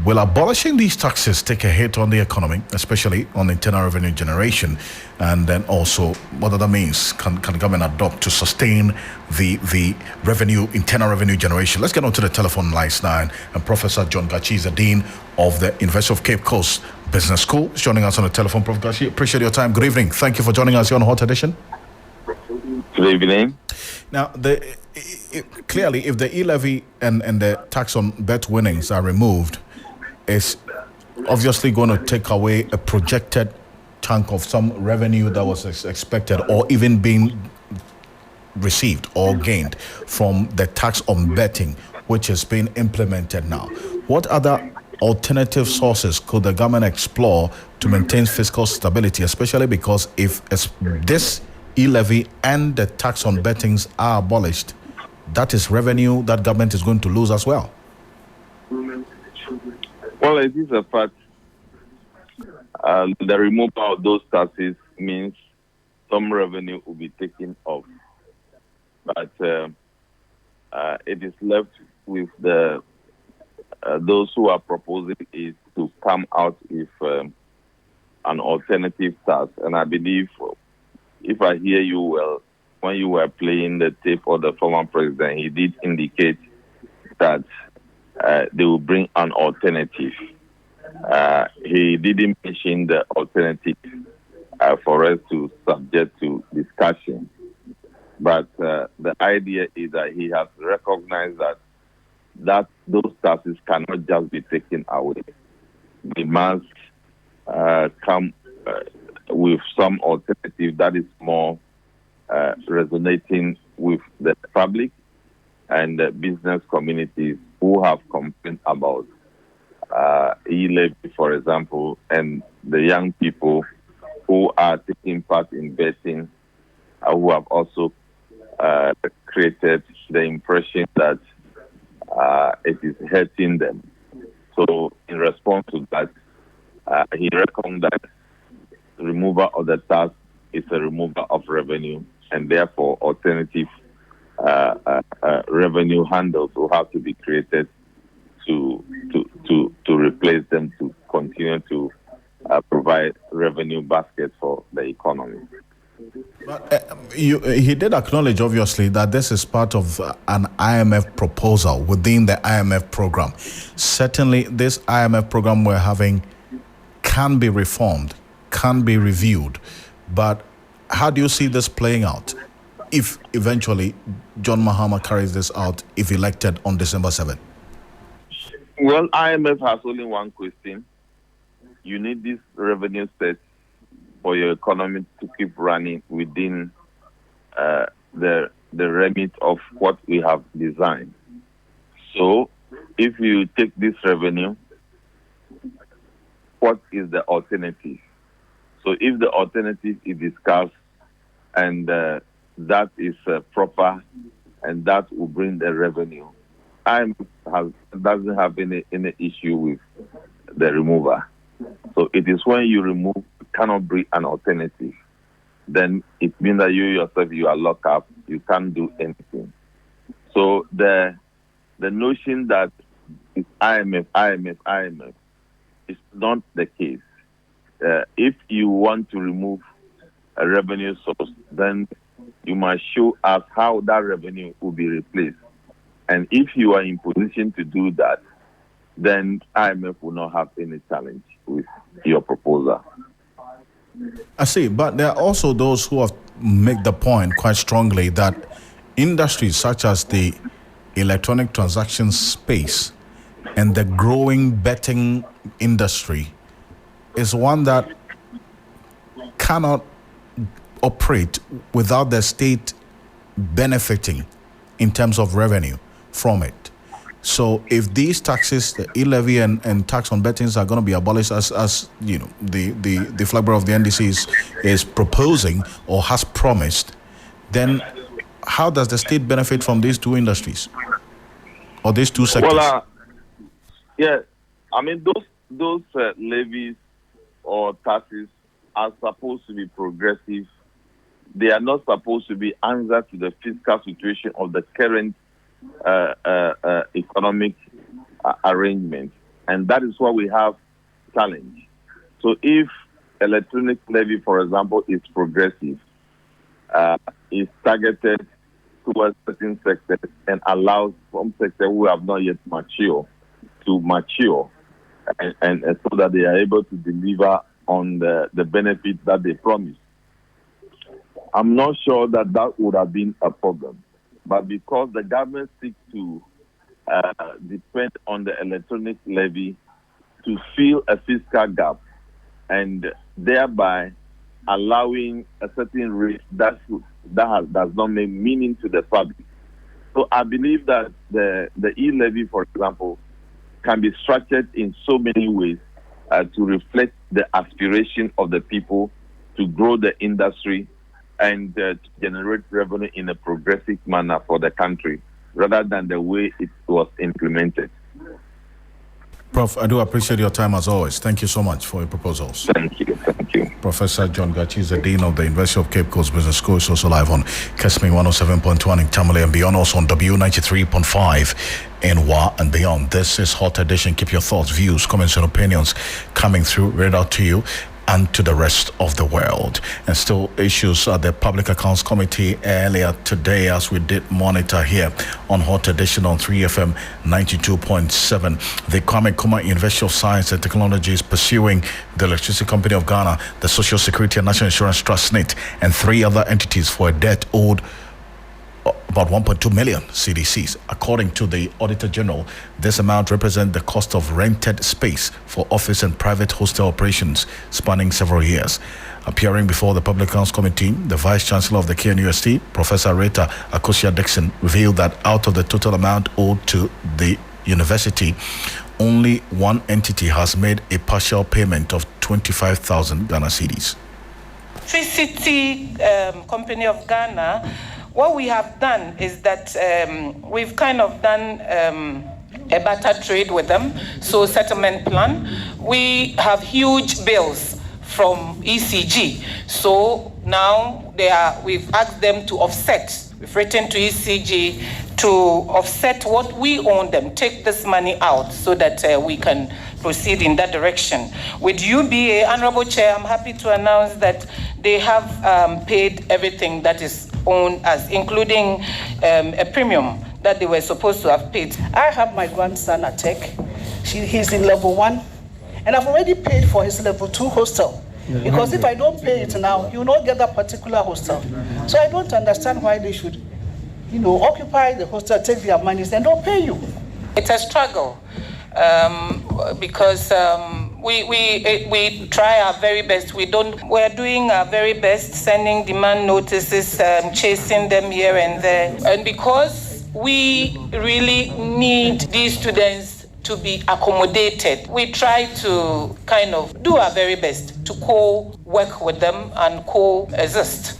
will abolishing these taxes take a hit on the economy, especially on internal revenue generation? And then also, what other means can government adopt to sustain the revenue, internal revenue generation? Let's get on to the telephone lines now. And Professor John Gachi is the Dean of the University of Cape Coast Business School. He's joining us on the telephone. Prof. Gachi, appreciate your time. Good evening. Thank you for joining us here on Hot Edition. Good evening. Now, clearly, if the e-levy and the tax on bet winnings are removed, it's obviously going to take away a projected chunk of some revenue that was expected or even being received or gained from the tax on betting, which is being implemented now. What other alternative sources could the government explore to maintain fiscal stability, especially because if this e-levy and the tax on bettings are abolished, that is revenue that government is going to lose as well? Well, it is a fact. The removal of those taxes means some revenue will be taken off. But it is left with the those who are proposing is to come out with an alternative tax. And I believe, if I hear you well, when you were playing the tape of the former president, he did indicate that they will bring an alternative. He didn't mention the alternative for us to subject to discussion. But the idea is that he has recognized that those taxes cannot just be taken away. They must come with some alternative that is more resonating with the public and the business communities who have complained about e-levy, for example, and the young people who are taking part in betting, who have also created the impression that it is hurting them. So in response to that, he reckoned that removal of the tax is a removal of revenue, and therefore alternative revenue handles will have to be created to replace them, to continue to provide revenue baskets for the economy. But he did acknowledge, obviously, that this is part of an IMF proposal within the IMF program. Certainly, this IMF program we're having can be reformed, can be reviewed. But how do you see this playing out? if eventually John Mahama carries this out if elected on December 7th? Well, IMF has only one question. You need this revenue set for your economy to keep running within the remit of what we have designed. So, if you take this revenue, what is the alternative? So, if the alternative is discussed and that is proper and that will bring the revenue, IMF doesn't have any issue with the remover. So it is when you remove, cannot bring an alternative, then it means that you yourself, you are locked up, you can't do anything. So the notion that it's IMF is not the case. If you want to remove a revenue source, then you must show us how that revenue will be replaced. And if you are in position to do that, then IMF will not have any challenge with your proposal. I see, but there are also those who have made the point quite strongly that industries such as the electronic transactions space and the growing betting industry is one that cannot operate without the state benefiting in terms of revenue from it. So if these taxes, the e-levy and tax on bettings are going to be abolished as you know, the flag bearer of the NDC is proposing or has promised, then how does the state benefit from these two industries or these two sectors? Well, yeah, I mean, those levies or taxes are supposed to be progressive. They are not supposed to be answer to the fiscal situation of the current economic arrangement, and that is why we have challenge. So if electronic levy, for example, is progressive, is targeted towards certain sectors and allows some sectors who have not yet matured to mature, and so that they are able to deliver on the benefits that they promise, I'm not sure that would have been a problem. But because the government seeks to depend on the electronic levy to fill a fiscal gap and thereby allowing a certain rate that does not make meaning to the public. So I believe that the e-levy, for example, can be structured in so many ways to reflect the aspiration of the people to grow the industry and to generate revenue in a progressive manner for the country, rather than the way it was implemented. Prof, I do appreciate your time as always. Thank you so much for your proposals. Thank you. Professor John Gachi is the Dean of the University of Cape Coast Business School. It's also live on Kesmi 107.1 in Tamale and beyond, also on W93.5 in Wa and beyond. This is Hot Edition. Keep your thoughts, views, comments and opinions coming through, read out to you and to the rest of the world. And still issues at the Public Accounts Committee earlier today, as we did monitor here on Hot Edition on 3FM 92.7. The Kwame Nkrumah University of Science and Technology is pursuing the Electricity Company of Ghana, the Social Security and National Insurance Trust, SNIT, and 3 other entities for a debt owed about 1.2 million CDCs. According to the Auditor General, this amount represents the cost of rented space for office and private hostel operations spanning several years. Appearing before the Public Accounts Committee, the Vice Chancellor of the KNUST, Professor Rita Akosia-Dixon, revealed that out of the total amount owed to the university, only one entity has made a partial payment of 25,000 Ghana cedis. Electricity Company of Ghana, what we have done is that we've kind of done a barter trade with them, so settlement plan. We have huge bills from ECG, so now we've asked them to offset. We've written to ECG to offset what we own them, take this money out so that we can proceed in that direction. With UBA, Honorable Chair, I'm happy to announce that they have paid everything that is owned us, including a premium that they were supposed to have paid. I have my grandson at Tech. He's in level 1, and I've already paid for his level 2 hostel. Because if I don't pay it now, you will not get that particular hostel. So I don't understand why they should, occupy the hostel, take their monies, and don't pay you. It's a struggle because we try our very best. We're doing our very best, sending demand notices, chasing them here and there, and because we really need these students to be accommodated, we try to kind of do our very best to co-work with them and co-exist.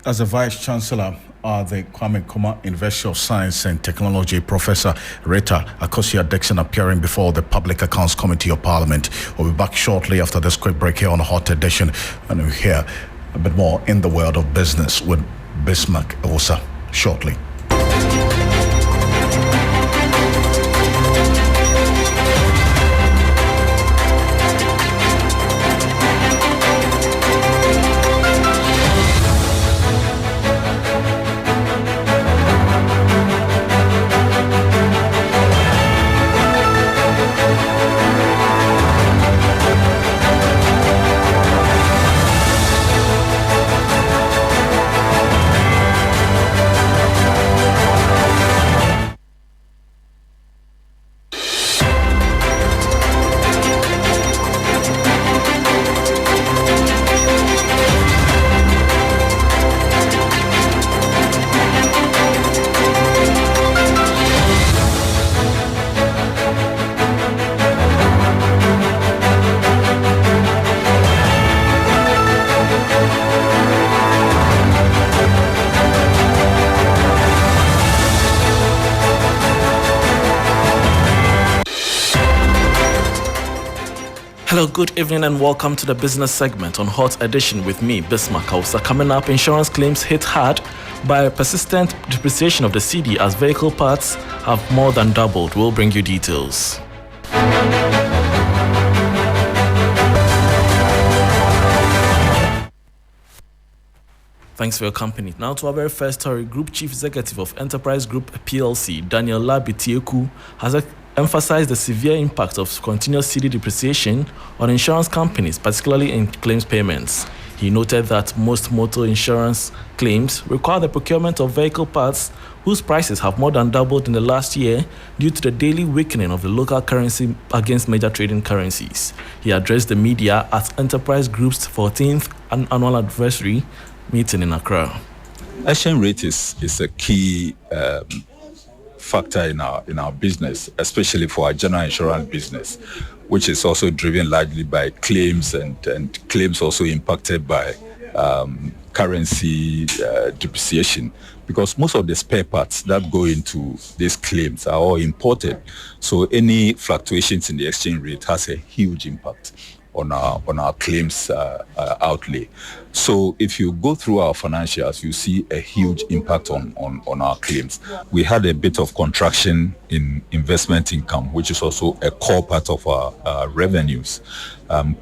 As a Vice Chancellor at the Kwame Nkrumah University of Science and Technology, Professor Rita Akosia-Dixon appearing before the Public Accounts Committee of Parliament. We'll be back shortly after this quick break here on the Hot Edition, and we'll hear a bit more in the world of business with Bismarck Osa shortly. Hello, good evening and welcome to the business segment on Hot Edition with me, Bismarck Osa. Coming up, insurance claims hit hard by persistent depreciation of the cedi as vehicle parts have more than doubled. We'll bring you details. Thanks for your company. Now to our very first story. Group Chief Executive of Enterprise Group PLC, Daniel Labitieku, has emphasized the severe impact of continuous cedi depreciation on insurance companies, particularly in claims payments. He noted that most motor insurance claims require the procurement of vehicle parts whose prices have more than doubled in the last year due to the daily weakening of the local currency against major trading currencies. He addressed the media at Enterprise Group's 14th annual anniversary meeting in Accra. Exchange rate is a key factor in our business, especially for our general insurance business, which is also driven largely by claims and claims also impacted by currency depreciation, because most of the spare parts that go into these claims are all imported. So any fluctuations in the exchange rate has a huge impact on our claims outlay. So if you go through our financials, you see a huge impact on our claims. We had a bit of contraction in investment income, which is also a core part of our revenues.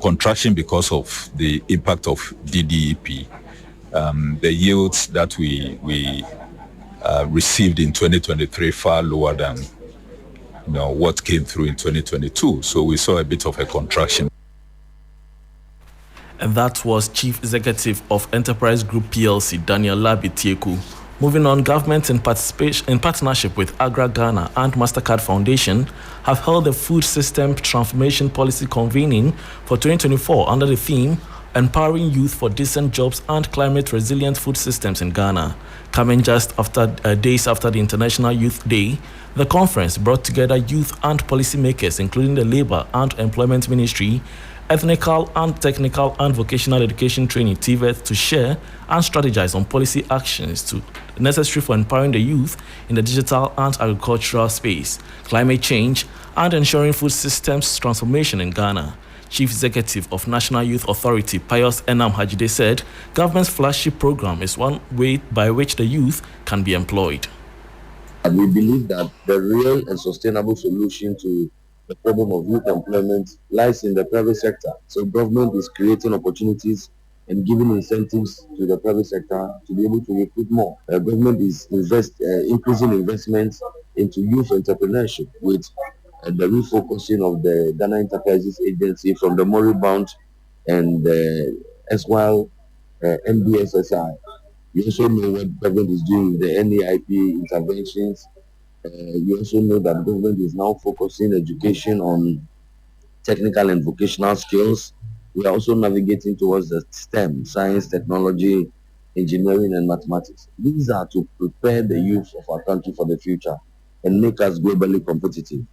Contraction because of the impact of DDEP. The yields that we received in 2023 far lower than what came through in 2022. So we saw a bit of a contraction. And that was Chief Executive of Enterprise Group PLC, Daniel Labitieku. Moving on, government in partnership with Agra Ghana and MasterCard Foundation have held a food system transformation policy convening for 2024 under the theme Empowering Youth for Decent Jobs and Climate Resilient Food Systems in Ghana. Coming just after days after the International Youth Day, the conference brought together youth and policymakers, including the Labour and Employment Ministry, Ethnical and Technical and Vocational Education Training TVET, to share and strategize on policy actions necessary for empowering the youth in the digital and agricultural space, climate change, and ensuring food systems transformation in Ghana. Chief Executive of National Youth Authority, Pius Enam Hajide, said government's flagship program is one way by which the youth can be employed. And we believe that the real and sustainable solution to the problem of youth employment lies in the private sector. So government is creating opportunities and giving incentives to the private sector to be able to recruit more. Government is increasing investments into youth entrepreneurship with the refocusing of the Ghana Enterprises Agency from the moribund and as well NBSSI. You also know what government is doing with the NAIP interventions. You also know that government is now focusing education on technical and vocational skills. We are also navigating towards the STEM, science, technology, engineering, and mathematics. These are to prepare the youth of our country for the future and make us globally competitive.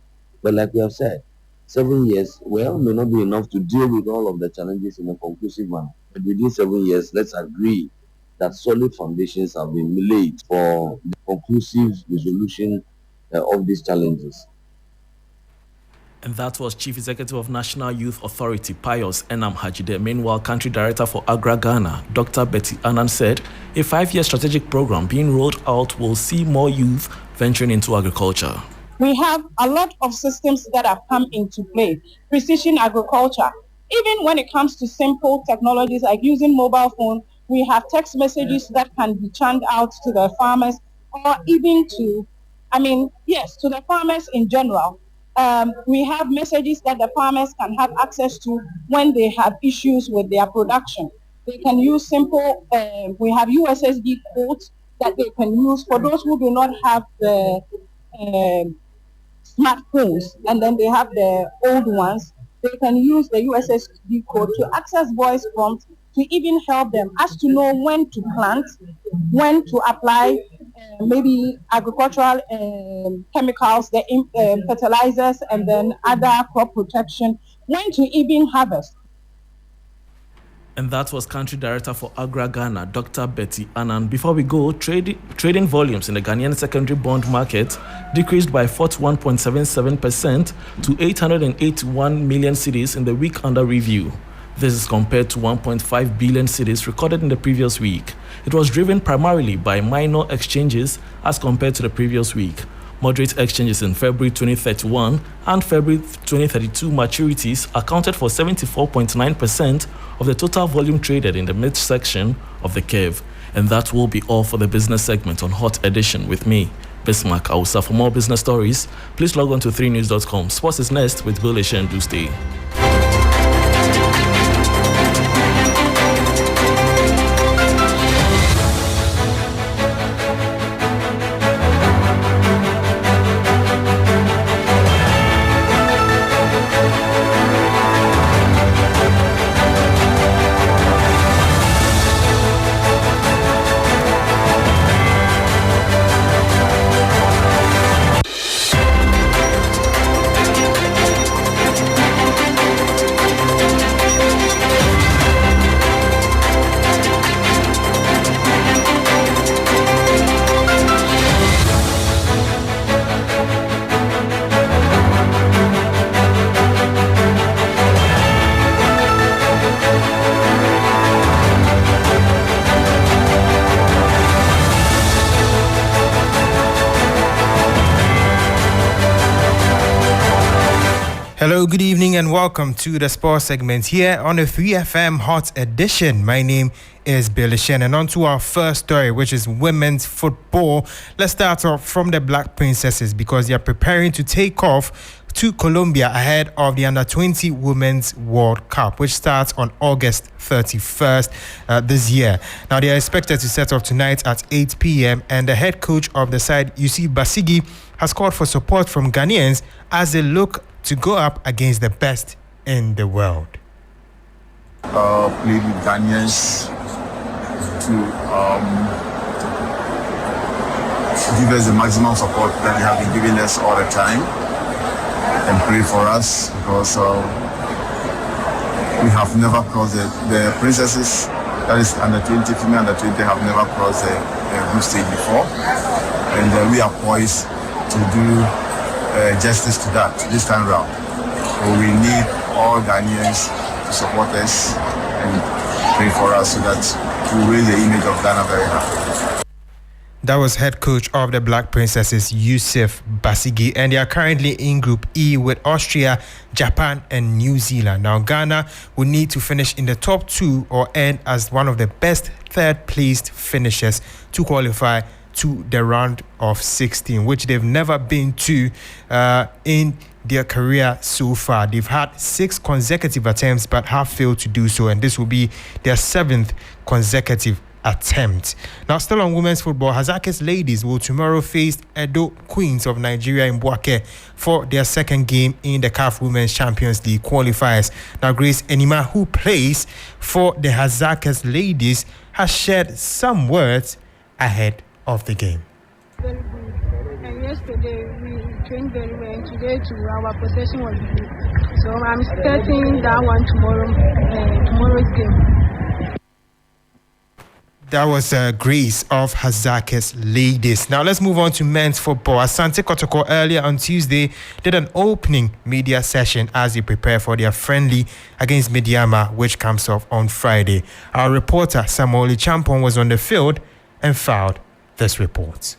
But like we have said, 7 years, well, may not be enough to deal with all of the challenges in a conclusive manner. But within 7 years, let's agree that solid foundations have been laid for the conclusive resolution of these challenges. And that was Chief Executive of National Youth Authority, Pius Enam Hajide. Meanwhile, Country Director for Agra Ghana, Dr. Betty Annan, said a 5-year strategic program being rolled out will see more youth venturing into agriculture. We have a lot of systems that have come into play. Precision agriculture. Even when it comes to simple technologies like using mobile phone, we have text messages that can be churned out to the farmers, or even to the farmers in general. We have messages that the farmers can have access to when they have issues with their production. They can use simple, we have USSD codes that they can use for those who do not have the smartphones, and then they have the old ones. They can use the USSD code to access voice prompts to even help them as to know when to plant, when to apply maybe agricultural chemicals, the fertilizers, and then other crop protection, when to even harvest. And that was Country Director for Agra Ghana, Dr. Betty Annan. Before we go, trading volumes in the Ghanaian secondary bond market decreased by 41.77% to 881 million cedis in the week under review. This is compared to 1.5 billion cedis recorded in the previous week. It was driven primarily by minor exchanges as compared to the previous week. Moderate exchanges in February 2031 and February 2032 maturities accounted for 74.9% of the total volume traded in the midsection of the curve. And that will be all for the business segment on Hot Edition with me, Bismarck Ausa. For more business stories, please log on to 3news.com. Sports is next with Bill Eshe and Stay. Hello, good evening, and welcome to the sports segment here on the 3FM Hot Edition. My name is Bill Eshe, and on to our first story, which is women's football. Let's start off from the Black Princesses because they are preparing to take off to Colombia ahead of the Under-20 Women's World Cup, which starts on August 31st this year. Now, they are expected to set off tonight at 8 p.m., and the head coach of the side, Yusuf Basigi, has called for support from Ghanaians as they look to go up against the best in the world. Played with Ghanaians to give us the maximum support that they have been giving us all the time, and pray for us because we have never crossed the princesses, that is under-20, female under-20, have never crossed the group stage before, and we are poised to do justice to that this time round. So we need all Ghanaians to support us and pray for us so that to raise the image of Ghana very high. That was head coach of the Black Princesses, Yusuf Basigi, and they are currently in Group E with Austria, Japan, and New Zealand. Now, Ghana will need to finish in the top 2 or end as one of the best third-placed finishers to qualify to the round of 16, which they've never been to in their career so far. They've had 6 consecutive attempts but have failed to do so, and this will be their 7th consecutive attempt. Now, still on women's football, Hazakes ladies will tomorrow face Edo Queens of Nigeria in Buake for their second game in the CAF Women's Champions League qualifiers. Now, Grace Enima, who plays for the Hazakes ladies, has shared some words ahead of the game. Very good. And yesterday we trained very well, and today too our possession was good. So I'm expecting that one tomorrow's game. That was Grace of Hazakes ladies. Now let's move on to men's football. Asante Kotoko earlier on Tuesday did an opening media session as they prepare for their friendly against Midiama, which comes off on Friday. Our reporter Samuel Champon was on the field and filed this report.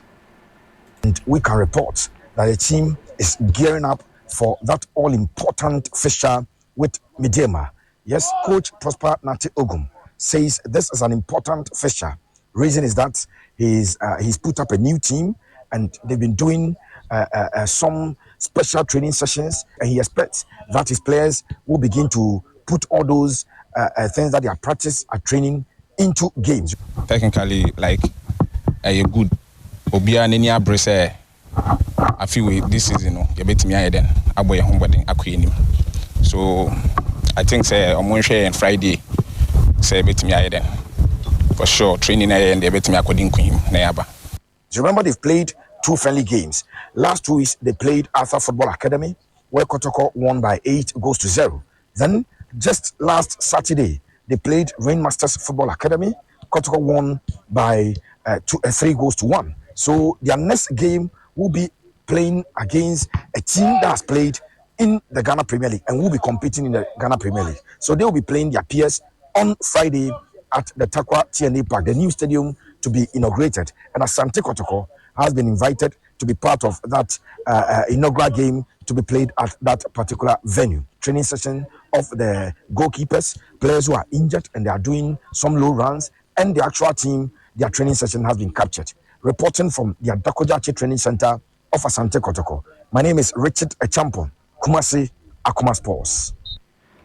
And we can report that the team is gearing up for that all-important fixture with Midiama. Yes, Coach Prosper Nate Ogum says this is an important fixture. Reason is that he's put up a new team and they've been doing some special training sessions, and he expects that his players will begin to put all those things that they are practice are training into games. Technically, like a good Obia Nenia Bresse, I feel this season, you bet me I then aboy home wedding acquainting. So I think say on Wednesday and Friday. Say bet me I then for sure training and they bet me according to him. You remember they've played 2 friendly games. Last 2 weeks they played Arthur Football Academy, where Kotoko won by 8-0. Then just last Saturday they played Rainmasters Football Academy. Kotoko won by 3-1. So their next game will be playing against a team that has played in the Ghana Premier League and will be competing in the Ghana Premier League. So they will be playing their peers on Friday at the Takwa TNA Park, the new stadium to be inaugurated. And Asante Kotoko has been invited to be part of that inaugural game to be played at that particular venue. Training session of the goalkeepers, players who are injured and they are doing some low runs, and the actual team, their training session has been captured. Reporting from the Dakojachi Training Center of Asante Kotoko, my name is Richard Echampon, Kumasi, Akuma Sports.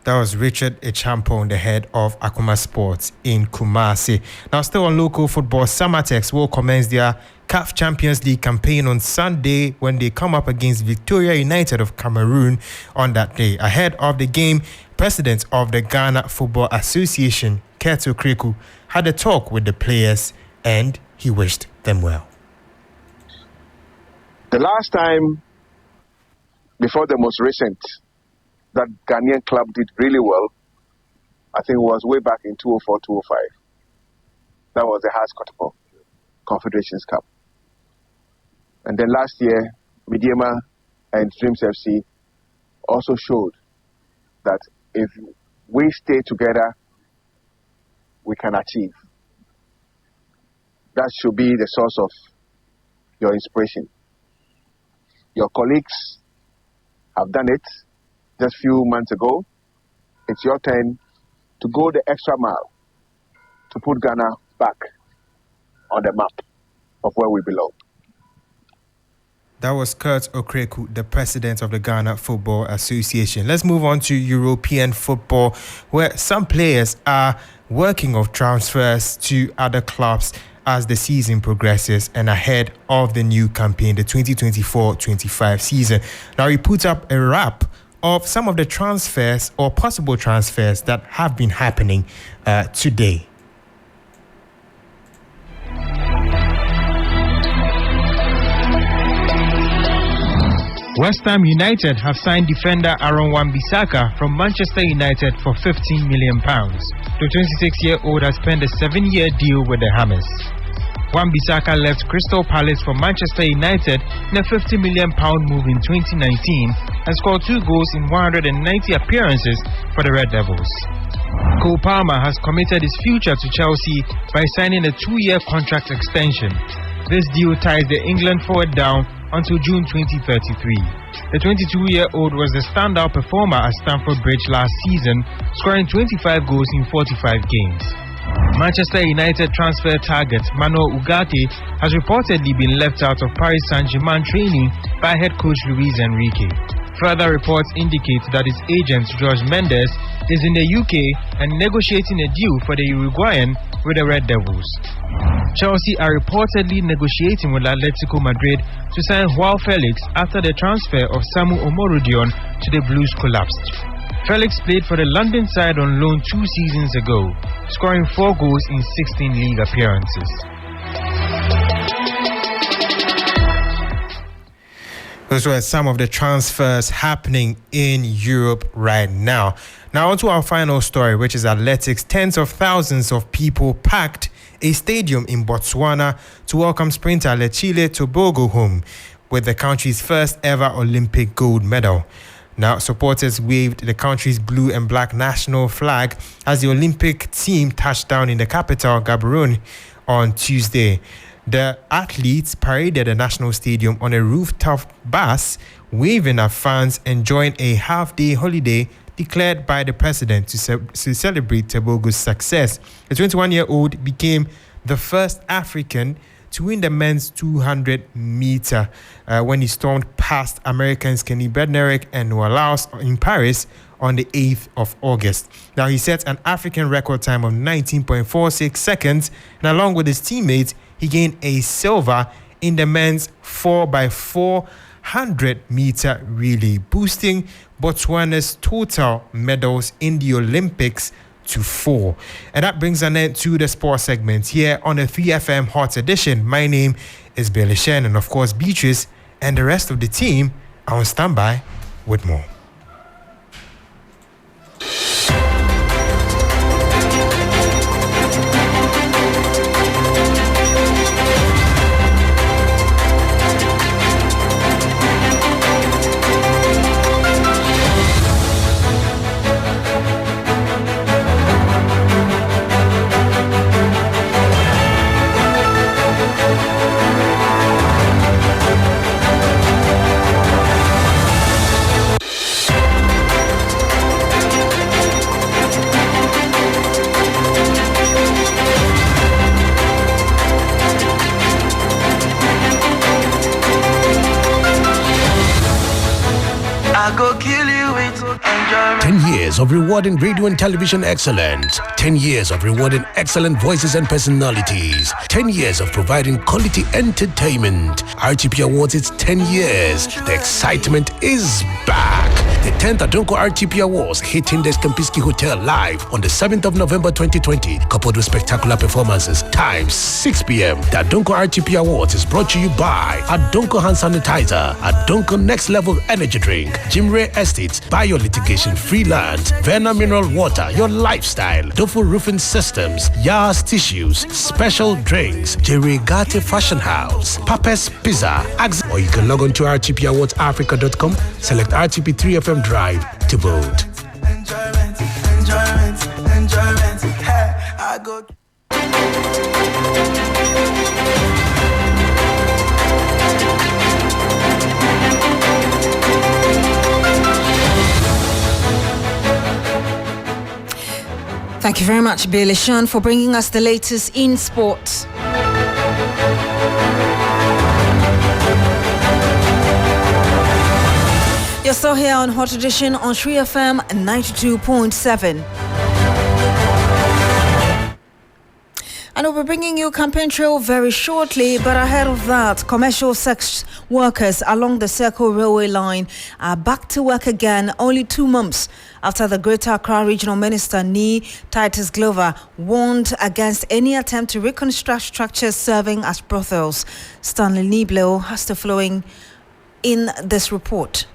That was Richard Echampon, the head of Akuma Sports in Kumasi. Now, still on local football, Samatex will commence their CAF Champions League campaign on Sunday when they come up against Victoria United of Cameroon on that day. Ahead of the game, President of the Ghana Football Association, Keto Kriku, had a talk with the players and he wished them well. The last time, before the most recent, that Ghanaian club did really well, I think it was way back in 2004-2005. That was the Hearts Kotoko Confederations Cup. And then last year, Midiama and Dreams FC also showed that if we stay together, we can achieve. That should be the source of your inspiration. Your colleagues have done it just a few months ago. It's your turn to go the extra mile to put Ghana back on the map of where we belong. That was Kurt Okreku, the president of the Ghana Football Association. Let's move on to European football, where some players are working of transfers to other clubs as the season progresses and ahead of the new campaign, the 2024-25 season. Now, he put up a wrap of some of the transfers or possible transfers that have been happening today. West Ham United have signed defender Aaron Wan-Bissaka from Manchester United for £15 million. The 26-year-old has spent a 7-year deal with the Hammers. Wan-Bissaka left Crystal Palace for Manchester United in a £50 million move in 2019 and scored 2 goals in 190 appearances for the Red Devils. Cole Palmer has committed his future to Chelsea by signing a 2-year contract extension. This deal ties the England forward down until June 2033. The 22-year-old was the standout performer at Stamford Bridge last season, scoring 25 goals in 45 games. Manchester United transfer target Manuel Ugarte has reportedly been left out of Paris Saint-Germain training by head coach Luis Enrique. Further reports indicate that his agent, George Mendes, is in the UK and negotiating a deal for the Uruguayan with the Red Devils. Chelsea are reportedly negotiating with Atletico Madrid to sign Joao Felix after the transfer of Samu Omorudion to the Blues collapsed. Felix played for the London side on loan 2 seasons ago, scoring 4 goals in 16 league appearances. Those were some of the transfers happening in Europe right now. Now on to our final story, which is athletics. Tens of thousands of people packed a stadium in Botswana to welcome sprinter Lechile Tobogo home with the country's first ever Olympic gold medal. Now, supporters waved the country's blue and black national flag as the Olympic team touched down in the capital, Gaborone, on Tuesday. The athletes paraded the national stadium on a rooftop bus, waving at fans enjoying a half-day holiday declared by the president to celebrate Tobogo's success. The 21-year-old became the first African to win the men's 200-meter when he stormed past Americans Kenny Bednarek and Noah Laos in Paris on the 8th of August. Now, he set an African record time of 19.46 seconds, and along with his teammates, he gained a silver in the men's 4x400-meter relay, boosting Botswana's total medals in the Olympics to 4. And that brings an end to the sports segment here on the 3FM Hot Edition. My name is Billy Shen, and of course Beatrice and the rest of the team are on standby with more. Of rewarding radio and television excellence, 10 years of rewarding excellent voices and personalities, 10 years of providing quality entertainment. RTP Awards, it's 10 years. The excitement is back. The 10th Adonko RTP Awards hitting the Kempinski Hotel live on the 7th of November 2020, coupled with spectacular performances. Time 6 p.m. The Adonko RTP Awards is brought to you by Adonko Hand Sanitizer, Adonko Next Level Energy Drink, Jim Ray Estates, Bio Litigation Free Land, Verna Mineral Water, Your Lifestyle, Dofu Roofing Systems, Yas Tissues, Special Drinks, Jerry Gate Fashion House, Papa's Pizza, or you can log on to rtpawardsafrica.com, select RTP 3FM Drive to vote. Enjoyment, enjoyment, enjoyment. Hey, I go. Thank you very much, Billy Shan, for bringing us the latest in sport. You're still here on Hot Edition on 3FM 92.7. And we'll be bringing you Campaign Trail very shortly, but ahead of that, commercial sex workers along the Circle Railway line are back to work again only 2 months after the Greater Accra Regional Minister Nee Titus Glover warned against any attempt to reconstruct structures serving as brothels. Stanley Niblo has the following in this report.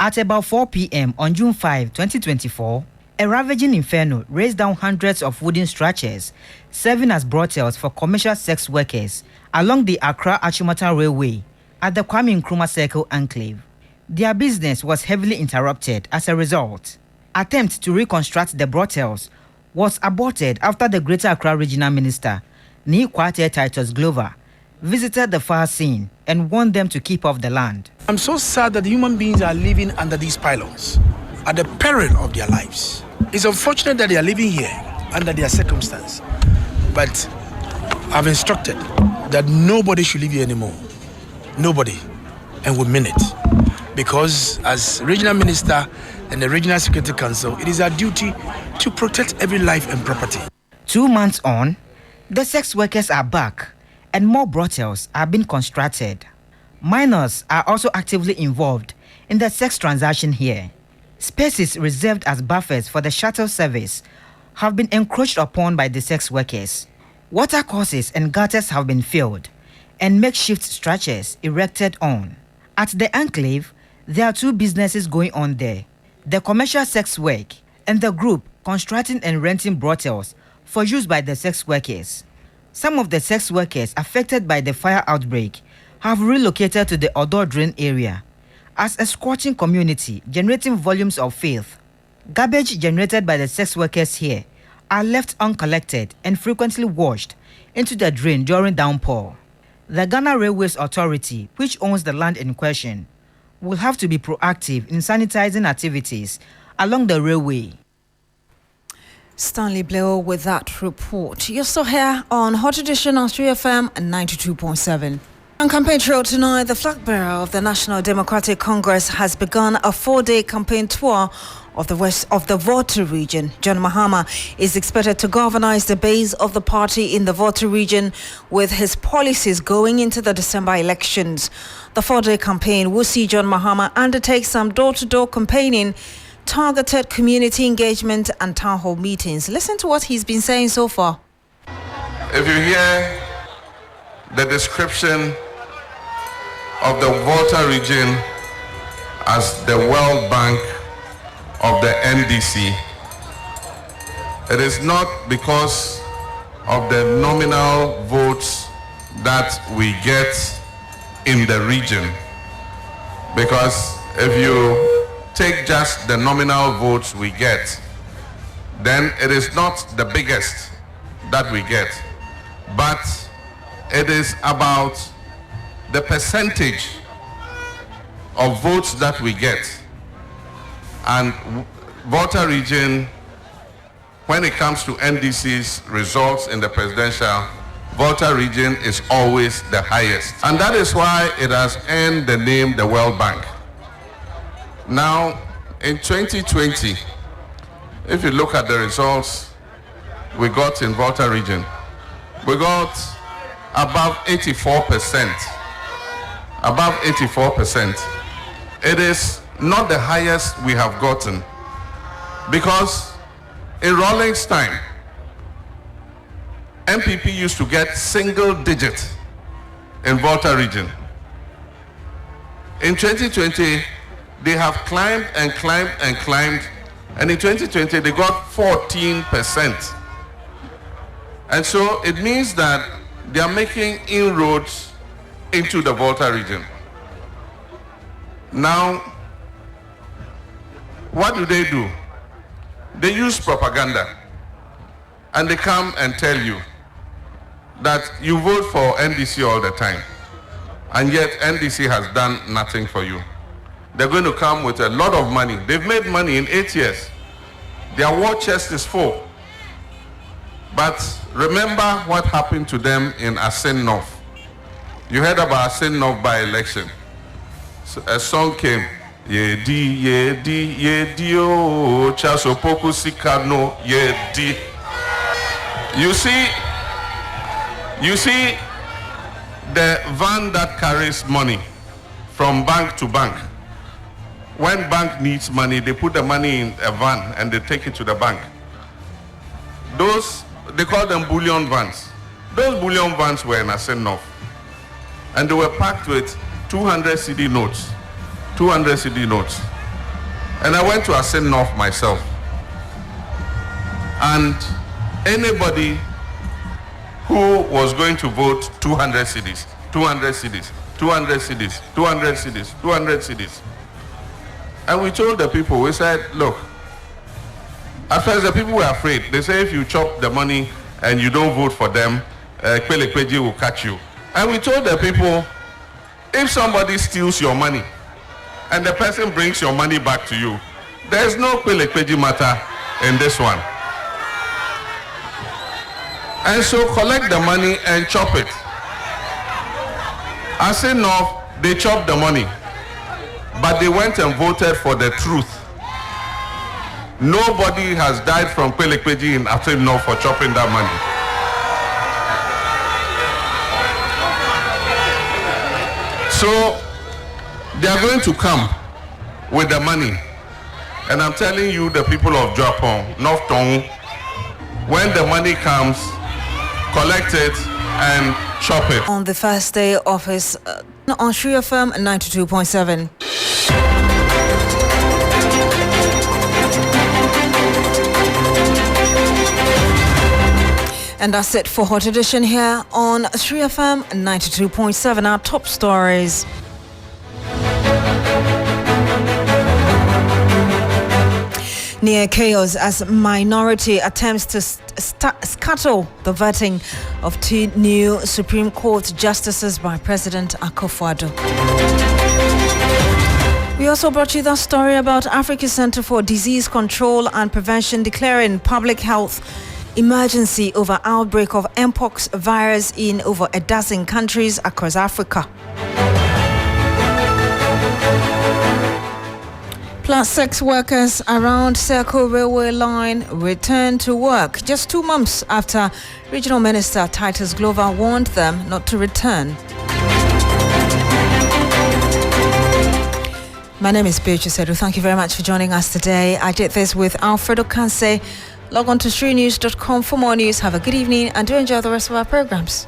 At about 4 p.m. on June 5, 2024, a ravaging inferno raised down hundreds of wooden structures serving as brothels for commercial sex workers along the Accra-Achimota Railway at the Kwame Nkrumah Circle Enclave. Their business was heavily interrupted as a result. Attempt to reconstruct the brothels was aborted after the Greater Accra Regional Minister, Nee Titus Glover, visited the fire scene and warned them to keep off the land. I'm so sad that human beings are living under these pylons at the peril of their lives. It's unfortunate that they are living here under their circumstance, but I've instructed that nobody should live here anymore. Nobody, and we mean it. because as regional minister and the regional security council, it is our duty to protect every life and property. 2 months on, the sex workers are back and more brothels are being constructed. Minors are also actively involved in the sex transaction here. Spaces reserved as buffers for the shuttle service have been encroached upon by the sex workers. Water courses and gutters have been filled and makeshift structures erected on. At the enclave, there are 2 businesses going on there: the commercial sex work and the group constructing and renting brothels for use by the sex workers. Some of the sex workers affected by the fire outbreak have relocated to the Odor Drain area as a scorching community generating volumes of filth. Garbage generated by the sex workers here are left uncollected and frequently washed into the drain during downpour. The Ghana Railways Authority, which owns the land in question, will have to be proactive in sanitizing activities along the railway. Stanley Blair with that report. You're still here on Hot Edition on 3FM 92.7. On campaign trail tonight, the flag bearer of the National Democratic Congress has begun a 4-day campaign tour of the west of the Volta region. John Mahama is expected to galvanize the base of the party in the Volta region with his policies going into the December elections. The 4-day campaign will see John Mahama undertake some door-to-door campaigning, targeted community engagement and town hall meetings. Listen to what he's been saying so far. If you hear the description of the Volta region as the World Bank of the NDC, it is not because of the nominal votes that we get in the region. Because if you take just the nominal votes we get, then it is not the biggest that we get, but it is about the percentage of votes that we get. And Volta region, when it comes to NDC's results in the presidential, Volta region is always the highest. And that is why it has earned the name the World Bank. Now, in 2020, if you look at the results we got in Volta region, we got above 84%. Above 84%. It is not the highest we have gotten, because in Rawlings' time, MPP used to get single digit in Volta region. In 2020, they have climbed and climbed and climbed, and in 2020 they got 14%. And so it means that they are making inroads into the Volta region. Now, what do? They use propaganda, and they come and tell you that you vote for NDC all the time, and yet NDC has done nothing for you. They're going to come with a lot of money. They've made money in 8 years. Their war chest is full. But remember what happened to them in Asen North. You heard about Asen North by-election. So a song came, Yedi, Yedi, Yedi, oh, Chasopoku Sikano, Yedi. You see the van that carries money from bank to bank. When bank needs money, they put the money in a van and they take it to the bank. Those, they call them bullion vans. Those bullion vans were in Asen North. And they were packed with 200 CD notes. 200 CD notes. And I went to Asen North myself. And anybody who was going to vote 200 CDs, 200 CDs, 200 CDs, 200 CDs, 200 CDs. And we told the people, we said, look, at first the people were afraid. They say if you chop the money and you don't vote for them, Kwele Kweji will catch you. And we told the people, if somebody steals your money and the person brings your money back to you, there's no Kwele Kweji matter in this one. And so collect the money and chop it. I say no, they chop the money. but they went and voted for the truth. Nobody has died from Kwelekweji in Afrin North for chopping that money. So they are going to come with the money. And I'm telling you, the people of Japan, North Tong, when the money comes, collect it and chop it. On the first day of his on Shri FM 92.7. And that's it for Hot Edition here on Shri FM 92.7. Our top stories. Near chaos as minority attempts to scuttle the vetting of 2 new Supreme Court justices by President Akufo-Addo. We also brought you the story about Africa's Center for Disease Control and Prevention declaring public health emergency over outbreak of Mpox virus in over a dozen countries across Africa. Plus, sex workers around Circle Railway Line return to work just 2 months after Regional Minister Titus Glover warned them not to return. My name is Beatrice. Thank you very much for joining us today. I did this with Alfred Ocansey. Log on to shrinews.com for more news. Have a good evening and do enjoy the rest of our programs.